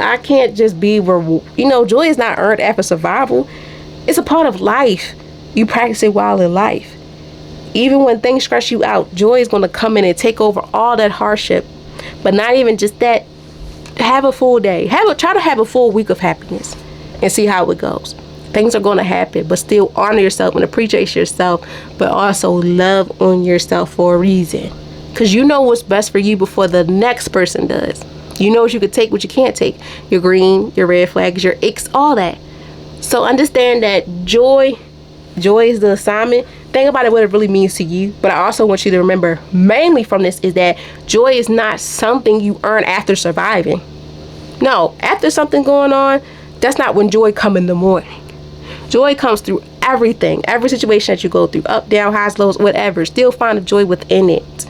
I can't just be joy is not earned after survival. It's a part of life. You practice it while in life. Even when things stress you out, joy is going to come in and take over all that hardship. But not even just that. Have a full day. Try to have a full week of happiness and see how it goes. Things are going to happen, but still honor yourself and appreciate yourself, but also love on yourself for a reason. Because you know what's best for you before the next person does. You know what you could take, what you can't take. Your green, your red flags, your icks, all that. So understand that joy is the assignment. Think about it, what it really means to you. But I also want you to remember, mainly from this, is that joy is not something you earn after surviving. No, after something going on, that's not when joy comes in the morning. Joy comes through everything, every situation that you go through, up, down, highs, lows, whatever. Still find the joy within it.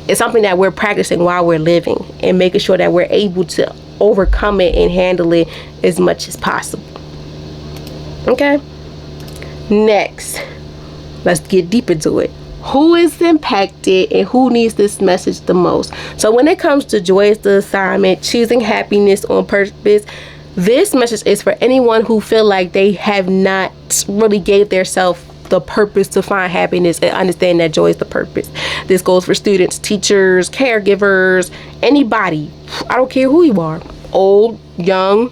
It's something that we're practicing while we're living, and making sure that we're able to overcome it and handle it as much as possible. Okay? Next, let's get deep into it. Who is impacted and who needs this message the most? So when it comes to joy is the assignment, choosing happiness on purpose, this message is for anyone who feel like they have not really gave their self the purpose to find happiness and understand that joy is the purpose. This goes for students, teachers, caregivers, anybody. I don't care who you are, old, young,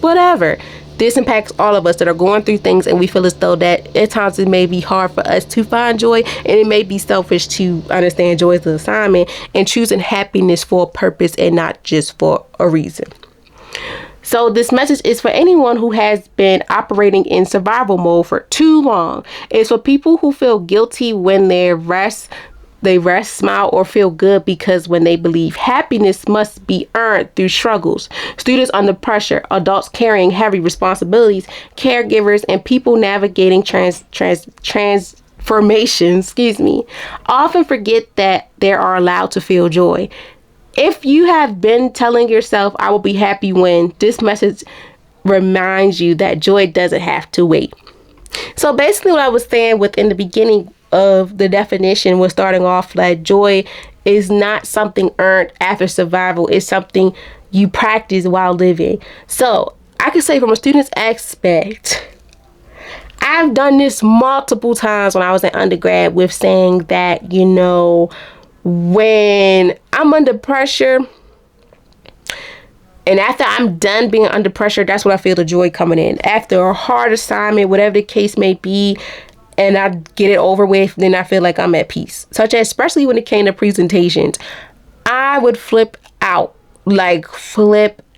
whatever. This impacts all of us that are going through things, and we feel as though that at times it may be hard for us to find joy, and it may be selfish to understand joy as an assignment and choosing happiness for a purpose and not just for a reason. So this message is for anyone who has been operating in survival mode for too long. It's for people who feel guilty when they rest, smile, or feel good because when they believe happiness must be earned through struggles. Students under pressure, adults carrying heavy responsibilities, caregivers, and people navigating transformations, often forget that they are allowed to feel joy. If you have been telling yourself, I will be happy when, this message reminds you that joy doesn't have to wait. So basically what I was saying within the beginning of the definition was starting off that joy is not something earned after survival. It's something you practice while living. So I could say from a student's aspect, I've done this multiple times when I was in undergrad with saying that, when I'm under pressure, and after I'm done being under pressure, that's when I feel the joy coming in. After a hard assignment, whatever the case may be, and I get it over with, then I feel like I'm at peace. Such as, especially when it came to presentations, I would flip out. I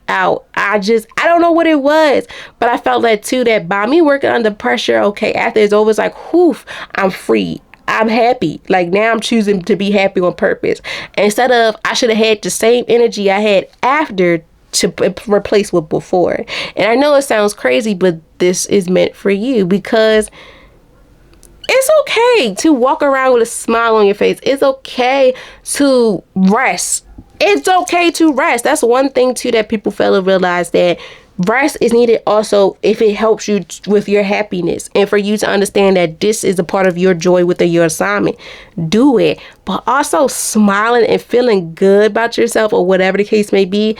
don't know what it was, but I felt that too, that by me working under pressure, okay, after it's over, it's like, whew, I'm free. I'm happy. Like now I'm choosing to be happy on purpose. Instead of, I should have had the same energy I had after to replace with before. And I know it sounds crazy, but this is meant for you, because it's okay to walk around with a smile on your face. It's okay to rest. It's okay to rest. That's one thing too that people fail to realize, that rest is needed also if it helps you with your happiness, and for you to understand that this is a part of your joy within your assignment. Do it, but also smiling and feeling good about yourself, or whatever the case may be.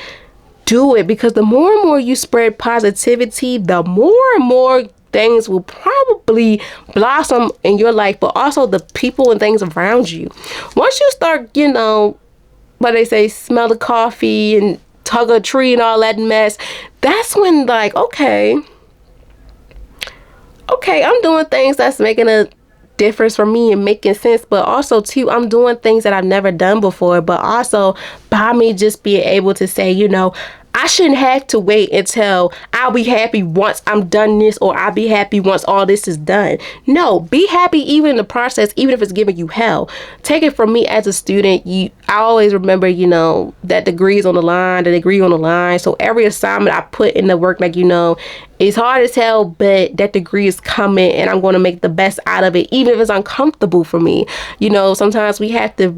Do it, because the more and more you spread positivity, the more and more things will probably blossom in your life, but also the people and things around you. Once you start, what they say, smell the coffee and tug a tree and all that mess, that's when, like, okay, I'm doing things that's making a difference for me and making sense, but also too, I'm doing things that I've never done before, but also by me just being able to say, I shouldn't have to wait until I'll be happy once I'm done this, or I'll be happy once all this is done. No, be happy even in the process, even if it's giving you hell. Take it from me as a student. I always remember, that degree is on the line, So every assignment I put in the work, it's hard as hell, but that degree is coming and I'm going to make the best out of it, even if it's uncomfortable for me. Sometimes we have to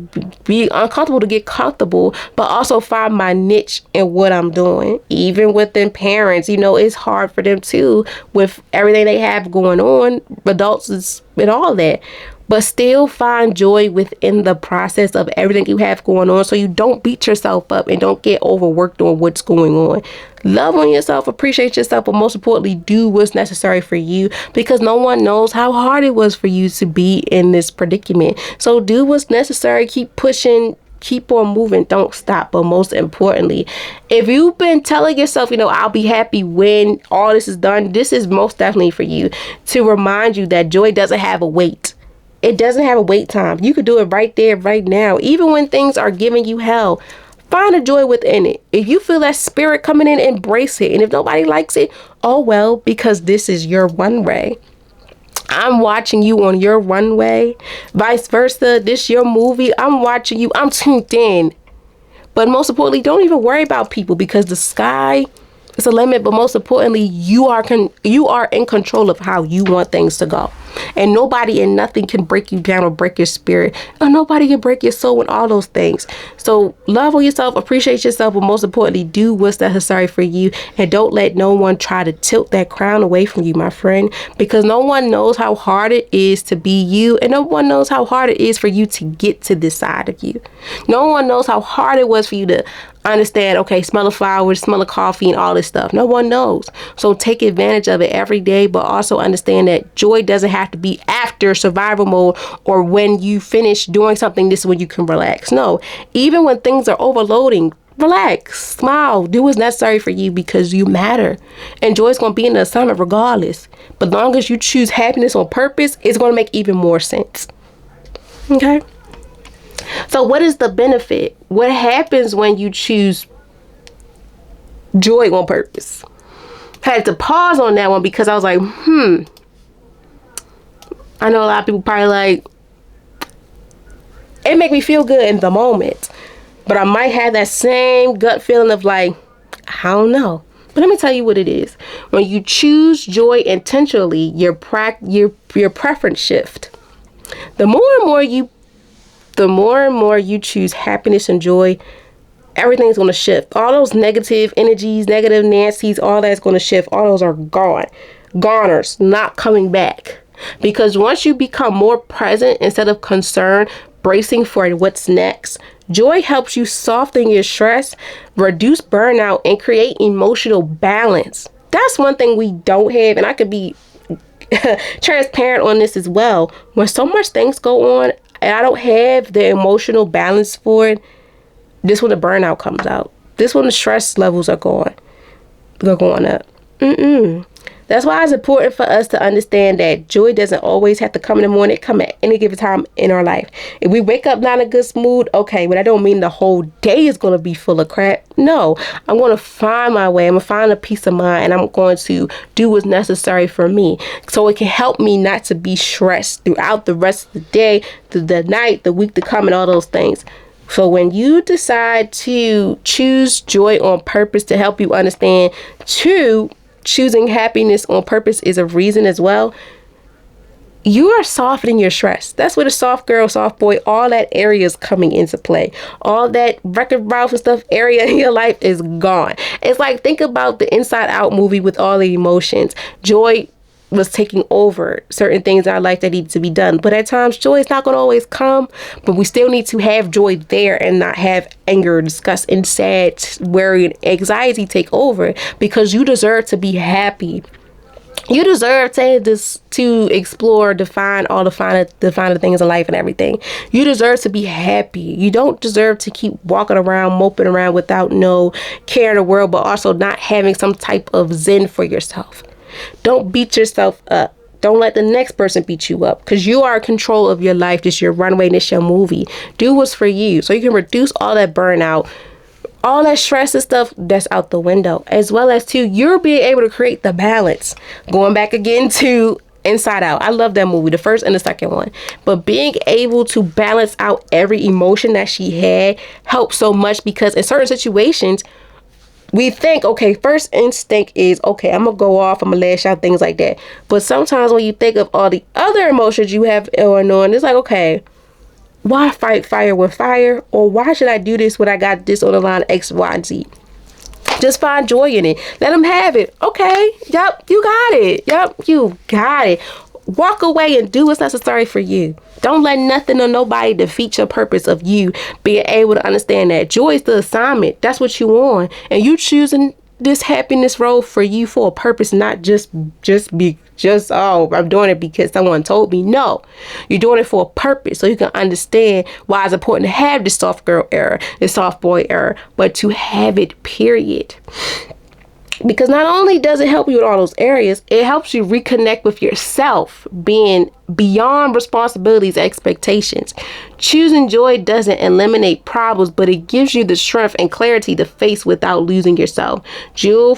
be uncomfortable to get comfortable, but also find my niche in what I'm doing. Even within parents, it's hard for them too, with everything they have going on, adults and all that. But still find joy within the process of everything you have going on, so you don't beat yourself up and don't get overworked on what's going on. Love on yourself, appreciate yourself, but most importantly, do what's necessary for you, because no one knows how hard it was for you to be in this predicament. So do what's necessary, keep pushing, keep on moving, don't stop. But most importantly, if you've been telling yourself, I'll be happy when all this is done, this is most definitely for you, to remind you that joy doesn't have a wait. It doesn't have a wait time. You could do it right there, right now. Even when things are giving you hell, find a joy within it. If you feel that spirit coming in, embrace it. And if nobody likes it, oh well, because this is your runway. I'm watching you on your runway. Vice versa, this your movie. I'm watching you. I'm tuned in. But most importantly, don't even worry about people, because the sky is a limit. But most importantly, you are in control of how you want things to go. And nobody and nothing can break you down or break your spirit. And nobody can break your soul and all those things. So love on yourself, appreciate yourself, but most importantly, do what's necessary for you. And don't let no one try to tilt that crown away from you, my friend. Because no one knows how hard it is to be you. And no one knows how hard it is for you to get to this side of you. No one knows how hard it was for you to understand, okay, smell of flowers, smell of coffee, and all this stuff. No one knows. So take advantage of it every day, but also understand that joy doesn't have to be after survival mode, or when you finish doing something, this is when you can relax. No, even when things are overloading, relax, smile, do what's necessary for you, because you matter. And joy is going to be in the assignment regardless. But long as you choose happiness on purpose, it's going to make even more sense. Okay? So what is the benefit? What happens when you choose joy on purpose? I had to pause on that one, because I was like, I know a lot of people probably like, it make me feel good in the moment, but I might have that same gut feeling of like, I don't know. But let me tell you what it is. When you choose joy intentionally, your preference shift. The more and more you choose happiness and joy, everything's going to shift. All those negative energies, negative Nancy's, all that's going to shift. All those are gone. Goners, not coming back. Because once you become more present instead of concerned, bracing for what's next, joy helps you soften your stress, reduce burnout, and create emotional balance. That's one thing we don't have, and I could be transparent on this as well. When so much things go on and I don't have the emotional balance for it, this when the burnout comes out. This when the stress levels are going up. That's why it's important for us to understand that joy doesn't always have to come in the morning. It come at any given time in our life. If we wake up not in a good mood, okay, but I don't mean the whole day is going to be full of crap. No, I'm going to find my way. I'm going to find a peace of mind, and I'm going to do what's necessary for me, so it can help me not to be stressed throughout the rest of the day, the night, the week to come, and all those things. So when you decide to choose joy on purpose, to help you understand, choosing happiness on purpose is a reason as well, you are softening your stress. That's where the soft girl, soft boy, all that area is coming into play. All that record ralph and stuff area in your life is gone. It's like, think about the Inside Out movie with all the emotions. Joy was taking over certain things in our life that needed to be done. But at times, joy is not going to always come. But we still need to have joy there and not have anger, disgust, and sad, worry, and anxiety take over, because you deserve to be happy. You deserve to explore, define all the finer things in life and everything. You deserve to be happy. You don't deserve to keep walking around, moping around without no care in the world, but also not having some type of zen for yourself. Don't beat yourself up. Don't let the next person beat you up, because you are in control of your life. This is your runway, this is your movie. Do what's for you so you can reduce all that burnout, all that stress and stuff that's out the window, as well as too, you're being able to create the balance. Going back again to Inside Out. I love that movie, the first and the second one. But being able to balance out every emotion that she had helped so much, because in certain situations, we think, okay, first instinct is, okay, I'm going to go off, I'm going to lash out, things like that. But sometimes when you think of all the other emotions you have going on, it's like, okay, why fight fire with fire? Or why should I do this when I got this on the line X, Y, and Z? Just find joy in it. Let them have it. Okay. Yep. You got it. Yep. You got it. Walk away and do what's necessary for you. Don't let nothing or nobody defeat your purpose of you being able to understand that joy is the assignment. That's what you want. And you choosing this happiness road for you for a purpose, not just oh, I'm doing it because someone told me. No, you're doing it for a purpose, so you can understand why it's important to have this soft girl era, this soft boy era, but to have it, period. Because not only does it help you in all those areas, it helps you reconnect with yourself, being beyond responsibilities, expectations. Choosing joy doesn't eliminate problems, but it gives you the strength and clarity to face without losing yourself. Joy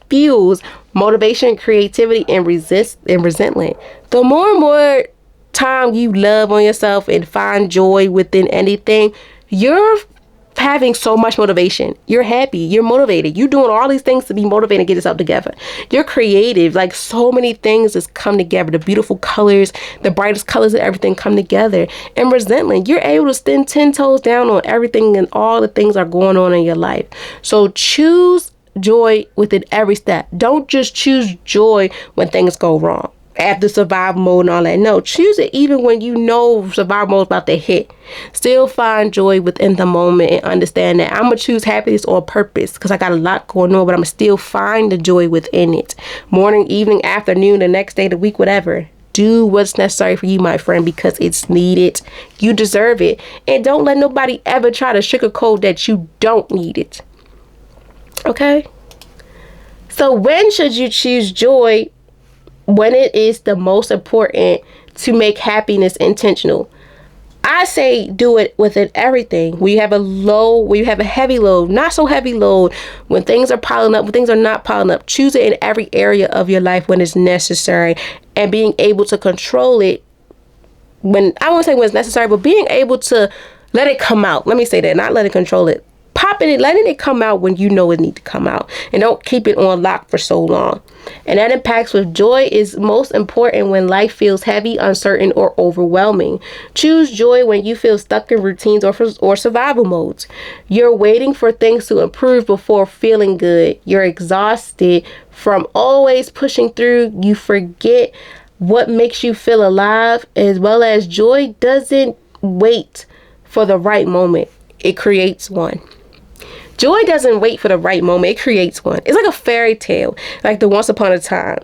fuels motivation, creativity, and resentment. The more and more time you love on yourself and find joy within anything, you're having so much motivation. You're happy. You're motivated. You're doing all these things to be motivated and get yourself together. You're creative. Like, so many things just come together. The beautiful colors, the brightest colors of everything come together. And resentment, you're able to stand 10 toes down on everything and all the things are going on in your life. So choose joy within every step. Don't just choose joy when things go wrong, after survival mode and all that. No, choose it even when you know survival mode is about to hit. Still find joy within the moment and understand that I'm going to choose happiness on purpose because I got a lot going on, but I'm going to still find the joy within it. Morning, evening, afternoon, the next day, the week, whatever. Do what's necessary for you, my friend, because it's needed. You deserve it. And don't let nobody ever try to sugarcoat that you don't need it. Okay? So when should you choose joy? When it is the most important to make happiness intentional. I say do it within everything. When you have a low, when you have a heavy load, not so heavy load, when things are piling up, when things are not piling up, choose it in every area of your life when it's necessary, and being able to control it when, I won't say when it's necessary, but being able to let it come out. Let me say that, not let it control it. Popping it, letting it come out when you know it needs to come out, and don't keep it on lock for so long. And that impacts with joy is most important when life feels heavy, uncertain, or overwhelming. Choose joy when you feel stuck in routines or survival modes. You're waiting for things to improve before feeling good. You're exhausted from always pushing through. You forget what makes you feel alive, as well as joy doesn't wait for the right moment. It creates one. Joy doesn't wait for the right moment. It creates one. It's like a fairy tale, like the once upon a time.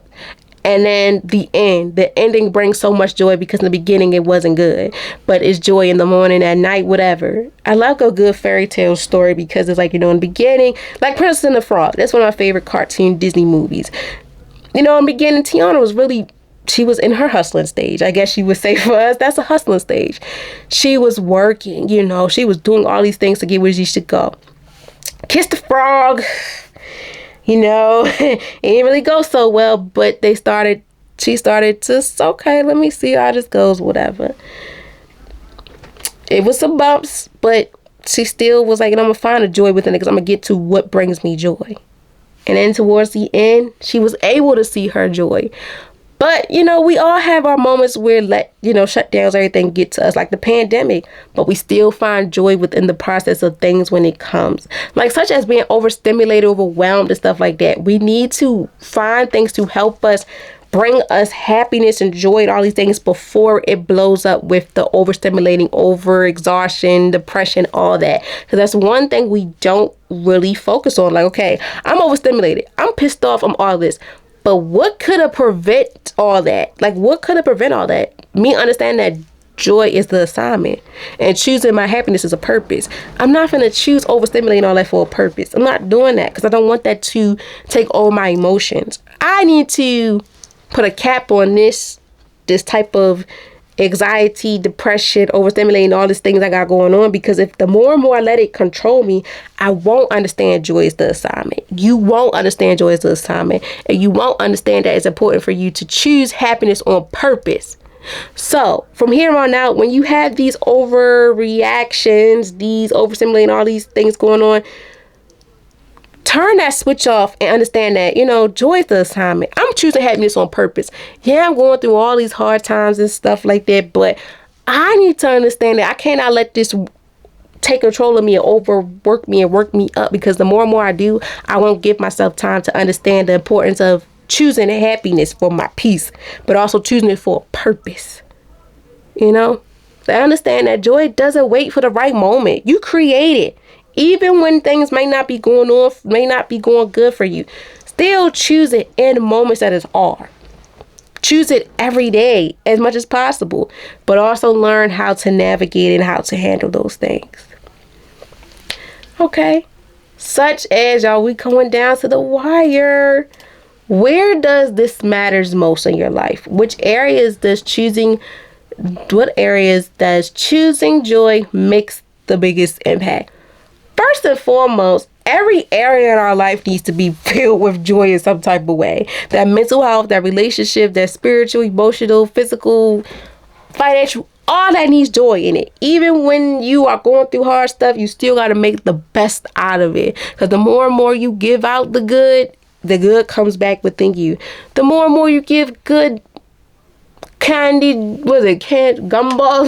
And then the end. The ending brings so much joy because in the beginning it wasn't good. But it's joy in the morning, at night, whatever. I like a good fairy tale story because it's like, in the beginning, like Princess and the Frog. That's one of my favorite cartoon Disney movies. In the beginning, Tiana was really... she was in her hustling stage. I guess you would say for us, that's a hustling stage. She was working, she was doing all these things to get where she should go. Kiss the frog, it didn't really go so well, but she started to, okay, let me see how this goes, whatever. It was some bumps, but she still was like, I'm going to find a joy within it because I'm going to get to what brings me joy. And then towards the end, she was able to see her joy. But, we all have our moments where shutdowns, everything get to us, like the pandemic, but we still find joy within the process of things when it comes. Like such as being overstimulated, overwhelmed and stuff like that. We need to find things to help us bring us happiness and joy and all these things before it blows up with the overstimulating, overexhaustion, depression, all that. Because that's one thing we don't really focus on. Like, okay, I'm overstimulated. I'm pissed off. I'm all this. But what could have prevent all that? Like, what could have prevent all that? Me understanding that joy is the assignment and choosing my happiness is a purpose. I'm not going to choose overstimulating all that for a purpose. I'm not doing that because I don't want that to take over my emotions. I need to put a cap on this type of anxiety, depression, overstimulating, all these things I got going on, because if the more and more I let it control me, I won't understand joy is the assignment. You won't understand joy is the assignment, and you won't understand that it's important for you to choose happiness on purpose. So from here on out, when you have these overreactions, these overstimulating, all these things going on, turn that switch off and understand that, joy is the assignment. I'm choosing happiness on purpose. Yeah, I'm going through all these hard times and stuff like that, but I need to understand that I cannot let this take control of me and overwork me and work me up, because the more and more I do, I won't give myself time to understand the importance of choosing happiness for my peace, but also choosing it for a purpose. I understand that joy doesn't wait for the right moment. You create it. Even when things may not be going good for you, still choose it in moments that is hard. Choose it every day as much as possible, but also learn how to navigate and how to handle those things. Okay. Such as, y'all, we going down to the wire. Where does this matters most in your life? What areas does choosing joy makes the biggest impact? First and foremost, every area in our life needs to be filled with joy in some type of way. That mental health, that relationship, that spiritual, emotional, physical, financial, all that needs joy in it. Even when you are going through hard stuff, you still got to make the best out of it. Because the more and more you give out the good comes back within you. The more and more you give good, gumballs,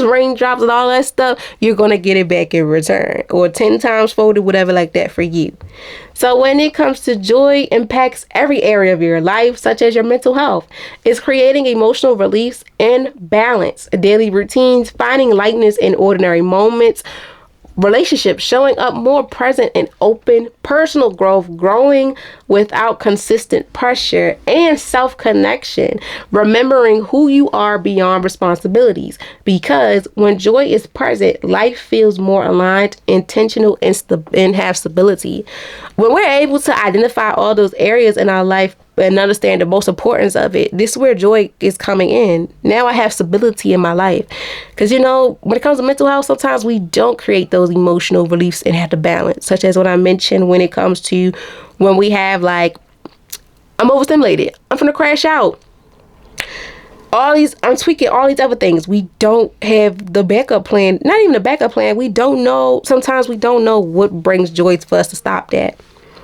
raindrops, and all that stuff, you're gonna get it back in return, or 10 times folded, whatever like that for you. So when it comes to joy, impacts every area of your life, such as your mental health. It's creating emotional release and balance, daily routines, finding lightness in ordinary moments, relationships, showing up more present and open, personal growth, growing without consistent pressure, and self-connection, remembering who you are beyond responsibilities. Because when joy is present, life feels more aligned, intentional, and have stability. When we're able to identify all those areas in our life and understand the most importance of it, this is where joy is coming in. Now I have stability in my life. Because, when it comes to mental health, sometimes we don't create those emotional reliefs and have to balance, such as what I mentioned when it comes to when we have, like, I'm overstimulated, I'm finna crash out. I'm tweaking all these other things. We don't have the backup plan. Not even the backup plan. Sometimes we don't know what brings joy for us to stop that.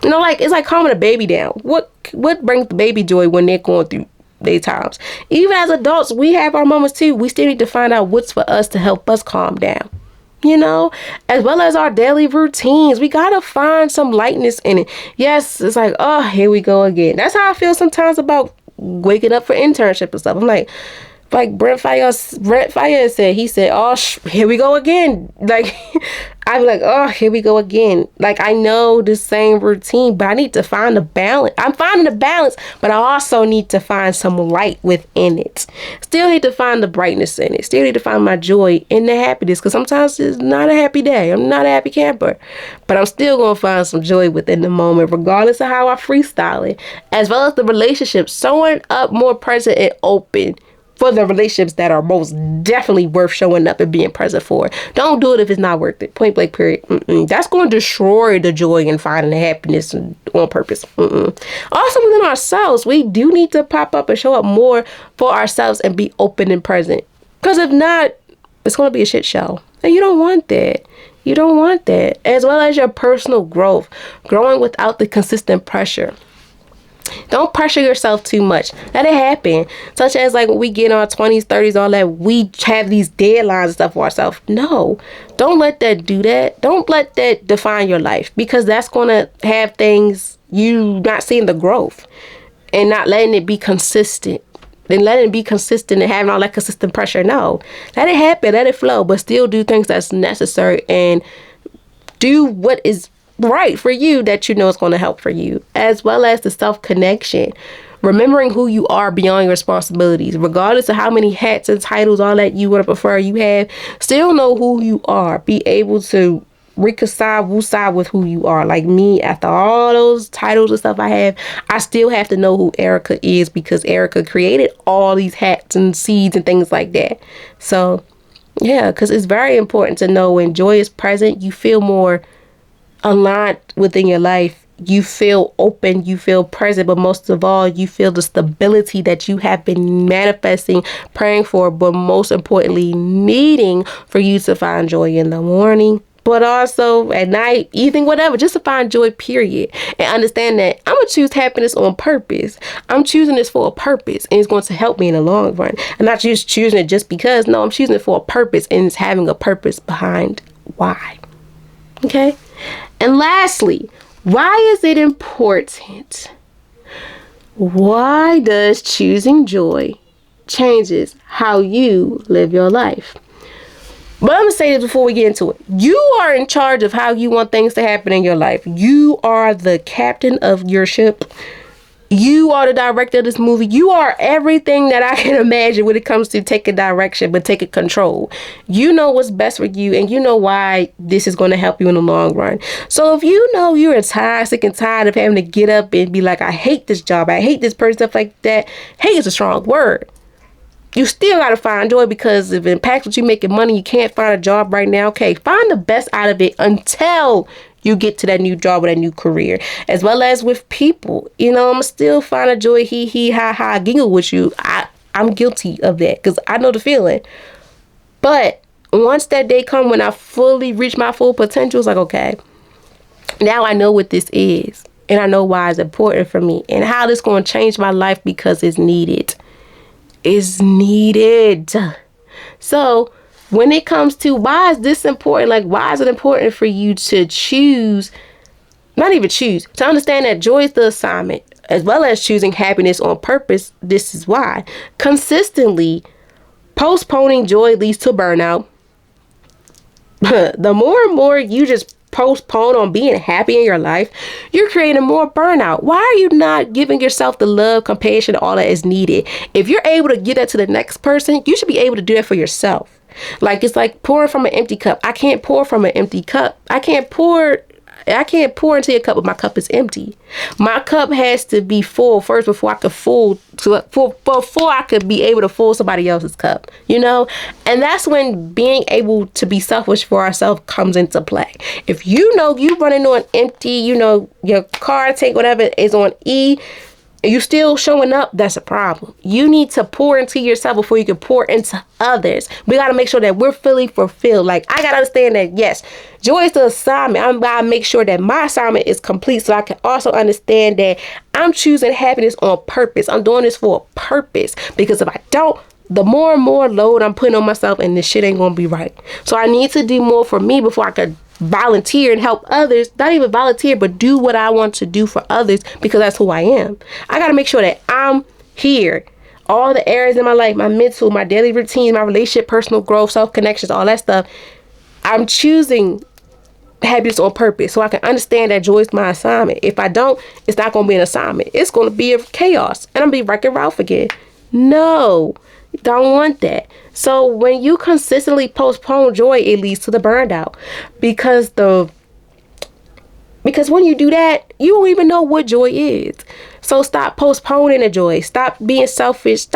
It's like calming a baby down. What brings the baby joy when they're going through their times? Even as adults, we have our moments too. We still need to find out what's for us to help us calm down. As well as our daily routines. We got to find some lightness in it. Yes, it's like, oh, here we go again. That's how I feel sometimes about waking up for internship and stuff. I'm like Brent Fire said, he said, oh, here we go again. Like, I'm like, oh, here we go again. Like, I know the same routine, but I need to find a balance. I'm finding the balance, but I also need to find some light within it. Still need to find the brightness in it. Still need to find my joy in the happiness, because sometimes it's not a happy day. I'm not a happy camper, but I'm still going to find some joy within the moment, regardless of how I freestyle it, as well as the relationships, showing up more present and open for the relationships that are most definitely worth showing up and being present for. Don't do it if it's not worth it. Point blank, period. That's going to destroy the joy and finding the happiness on purpose. Also, within ourselves, we do need to pop up and show up more for ourselves and be open and present. Because if not, it's going to be a shit show. And you don't want that. You don't want that. As well as your personal growth. Growing without the consistent pressure. Don't pressure yourself too much. Let it happen. Such as like when we get in our 20s, 30s, all that, we have these deadlines and stuff for ourselves. No, don't let that do that. Don't let that define your life, because that's going to have things you not seeing the growth and not letting it be consistent. Then letting it be consistent and having all that consistent pressure. No, let it happen. Let it flow, but still do things that's necessary and do what is right for you that you know is going to help for you, as well as the self-connection. Remembering who you are beyond your responsibilities, regardless of how many hats and titles, all that you would prefer you have, still know who you are. Be able to reconcile, woosah with who you are. Like me, after all those titles and stuff I have, I still have to know who Erica is, because Erica created all these hats and seeds and things like that. So yeah, because it's very important to know when joy is present, you feel more aligned within your life. You feel open, you feel present, but most of all, you feel the stability that you have been manifesting, praying for, but most importantly, needing for you to find joy in the morning, but also at night, evening, whatever, just to find joy, period. And understand that I'm going to choose happiness on purpose. I'm choosing this for a purpose, and it's going to help me in the long run. I'm not just choosing it just because. No, I'm choosing it for a purpose, and it's having a purpose behind why. Okay? And lastly, why is it important? Why does choosing joy changes how you live your life? But I'm going to say this before we get into it. You are in charge of how you want things to happen in your life. You are the captain of your ship. You are the director of this movie. You are everything that I can imagine when it comes to taking direction, but taking control. You know what's best for you, and you know why this is going to help you in the long run. So if you know you're tired, sick and tired of having to get up and be like, I hate this job, I hate this person, stuff like that. Hate is a strong word. You still got to find joy, because if it impacts what you're making money, you can't find a job right now. Okay, find the best out of it until you get to that new job or that new career. As well as with people, you know, I'm still find a joy, he, ha, ha, giggle with you. I'm guilty of that, because I know the feeling. But once that day come when I fully reach my full potential, it's like, okay, now I know what this is, and I know why it's important for me, and how this going to change my life, because it's needed. It's needed. So when it comes to why is this important, like why is it important for you to choose, not even choose, to understand that joy is the assignment, as well as choosing happiness on purpose. This is why. Consistently postponing joy leads to burnout. The more and more you just postpone on being happy in your life, you're creating more burnout. Why are you not giving yourself the love, compassion, all that is needed? If you're able to get that to the next person, you should be able to do that for yourself. Like, it's like pouring from an empty cup. I can't pour from an empty cup. I can't pour into your cup if my cup is empty. My cup has to be full first before I could before I could be able to fill somebody else's cup, you know? And that's when being able to be selfish for ourselves comes into play. If you know you running on empty, you know, your car tank, whatever, is on E, and you still showing up, that's a problem. You need to pour into yourself before you can pour into others. We got to make sure that we're fully fulfilled. Like, I got to understand that, yes, joy is the assignment. I'm got to make sure that my assignment is complete, so I can also understand that I'm choosing happiness on purpose. I'm doing this for a purpose, because if I don't, the more and more load I'm putting on myself, and this shit ain't going to be right. So I need to do more for me before I could volunteer and help others. Not even volunteer, but do what I want to do for others, because that's who I am. I got to make sure that I'm here. All the areas in my life, my mental, my daily routine, my relationship, personal growth, self-connections, all that stuff, I'm choosing happiness on purpose, so I can understand that joy is my assignment. If I don't, it's not going to be an assignment. It's going to be a chaos, and I'm going to be wrecking Ralph again. No, don't want that. So when you consistently postpone joy, it leads to the burnout, because when you do that, you don't even know what joy is. So stop postponing the joy. Stop being selfish.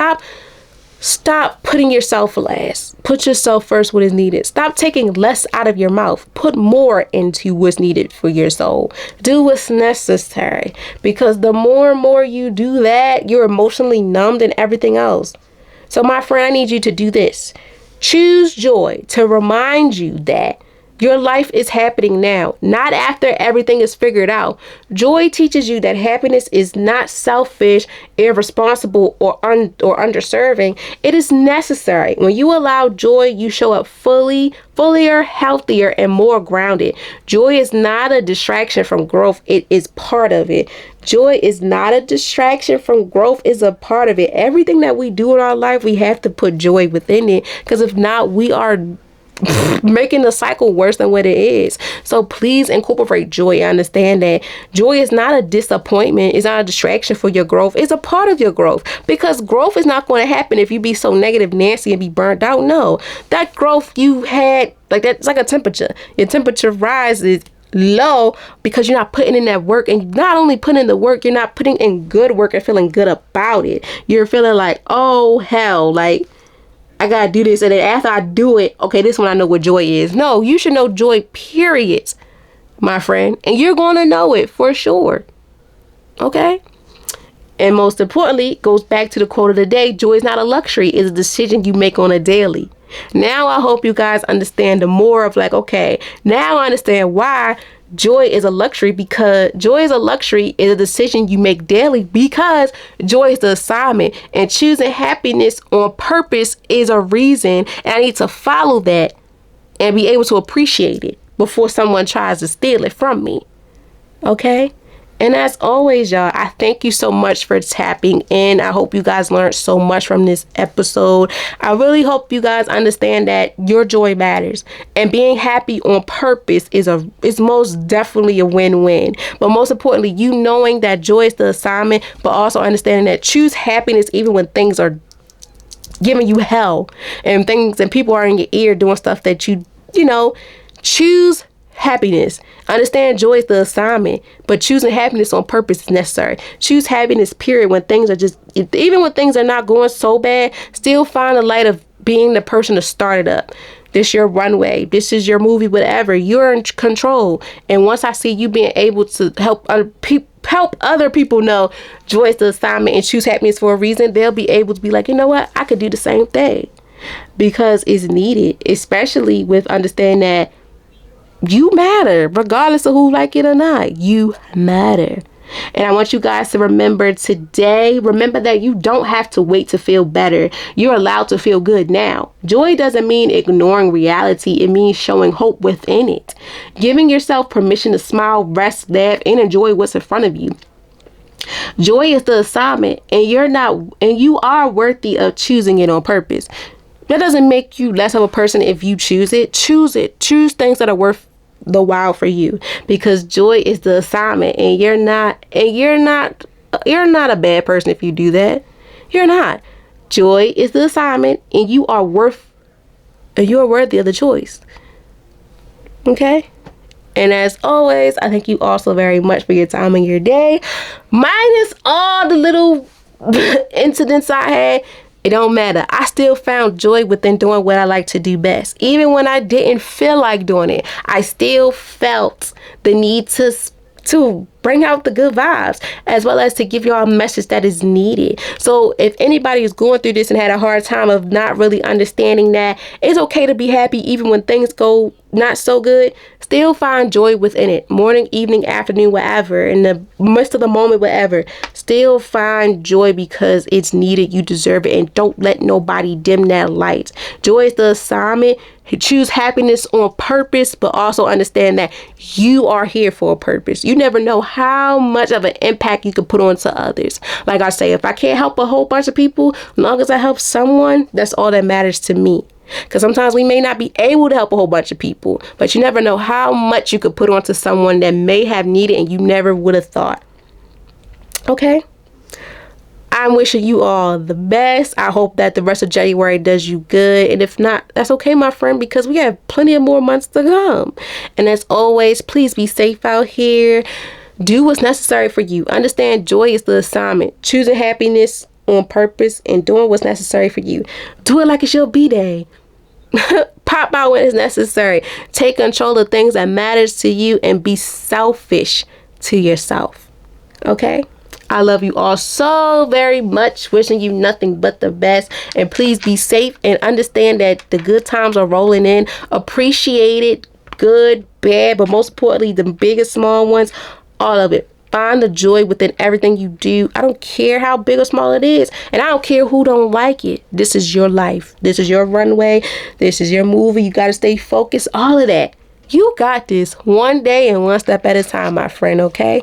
Stop putting yourself last. Put yourself first, what is needed. Stop taking less out of your mouth. Put more into what's needed for your soul. Do what's necessary, because the more and more you do that, you're emotionally numbed and everything else. So my friend, I need you to do this. Choose joy to remind you that Your life is happening now, not after everything is figured out. Joy teaches you that happiness is not selfish, irresponsible, or underserving. It is necessary. When you allow joy, you show up fuller, healthier, and more grounded. Joy is not a distraction from growth. It is part of it. Joy is not a distraction from growth. It's a part of it. Everything that we do in our life, we have to put joy within it. Because if not, we are making the cycle worse than what it is. So please incorporate joy. Understand that joy is not a disappointment. It's not a distraction for your growth. It's a part of your growth, because growth is not going to happen if you be so negative Nancy and be burnt out. No, that growth you had, like, that's like a temperature. Your temperature rises low because you're not putting in that work. And not only putting in the work, you're not putting in good work and feeling good about it. You're feeling like, oh hell, like, I gotta do this, and then after I do it, okay, this one I know what joy is. No, you should know joy, period, my friend. And you're gonna know it for sure. Okay? And most importantly, it goes back to the quote of the day, joy is not a luxury, it's a decision you make on a daily. Now I hope you guys understand the more of, like, okay, now I understand why joy is a luxury, because joy is a luxury is a decision you make daily, because joy is the assignment, and choosing happiness on purpose is a reason, and I need to follow that and be able to appreciate it before someone tries to steal it from me. Okay? And as always, y'all, I thank you so much for tapping in. I hope you guys learned so much from this episode. I really hope you guys understand that your joy matters, and being happy on purpose is most definitely a win-win. But most importantly, you knowing that joy is the assignment, but also understanding that choose happiness even when things are giving you hell, and people are in your ear doing stuff that you know, choose happiness. Understand joy is the assignment, but choosing happiness on purpose is necessary. Choose happiness, period, when things are even when things are not going so bad, still find the light of being the person to start it up. This your runway. This is your movie, whatever. You're in control. And once I see you being able to help other people know joy is the assignment and choose happiness for a reason, they'll be able to be like, you know what? I could do the same thing, because it's needed, especially with understanding that you matter, regardless of who like it or not. You matter. And I want you guys to remember that you don't have to wait to feel better. You're allowed to feel good now. Joy doesn't mean ignoring reality. It means showing hope within it. Giving yourself permission to smile, rest, laugh, and enjoy what's in front of you. Joy is the assignment, and you are worthy of choosing it on purpose. That doesn't make you less of a person if you choose it. Choose it. Choose things that are worth the while for you, because joy is the assignment, and you're not a bad person if you do that. You're not. Joy is the assignment, and you are worthy of the choice. Okay? And as always, I thank you all so very much for your time and your day. Minus all the little incidents I had, it don't matter. I still found joy within doing what I like to do best. Even when I didn't feel like doing it, I still felt the need to bring out the good vibes, as well as to give y'all a message that is needed. So if anybody is going through this and had a hard time of not really understanding that it's okay to be happy even when things go not so good, still find joy within it. Morning, evening, afternoon, whatever, in the midst of the moment, whatever, still find joy, because it's needed. You deserve it, and don't let nobody dim that light. Joy is the assignment. Choose happiness on purpose, but also understand that you are here for a purpose. You never know how much of an impact you can put on to others. Like I say, if I can't help a whole bunch of people, as long as I help someone, that's all that matters to me. Because sometimes we may not be able to help a whole bunch of people, but you never know how much you could put onto someone that may have needed and you never would have thought. Okay? I'm wishing you all the best. I hope that the rest of January does you good. And if not, that's okay, my friend, because we have plenty of more months to come. And as always, please be safe out here. Do what's necessary for you. Understand joy is the assignment. Choosing happiness on purpose and doing what's necessary for you. Do it like it's your B-Day. Pop out when it's necessary. Take control of things that matters to you and be selfish to yourself. Okay? I love you all so very much. Wishing you nothing but the best. And please be safe and understand that the good times are rolling in. Appreciate it. good, bad, but most importantly, the biggest, small ones, all of it. Find the joy within everything you do. I don't care how big or small it is. And I don't care who don't like it. This is your life. This is your runway. This is your movie. You got to stay focused. All of that. You got this one day and one step at a time, my friend, okay?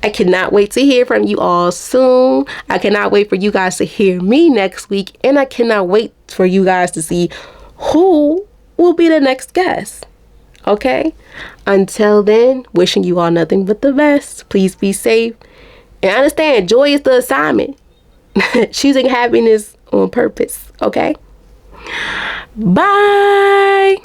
I cannot wait to hear from you all soon. I cannot wait for you guys to hear me next week. And I cannot wait for you guys to see who will be the next guest. Okay? Until then, wishing you all nothing but the best. Please be safe. And understand, joy is the assignment. Choosing happiness on purpose. Okay? Bye.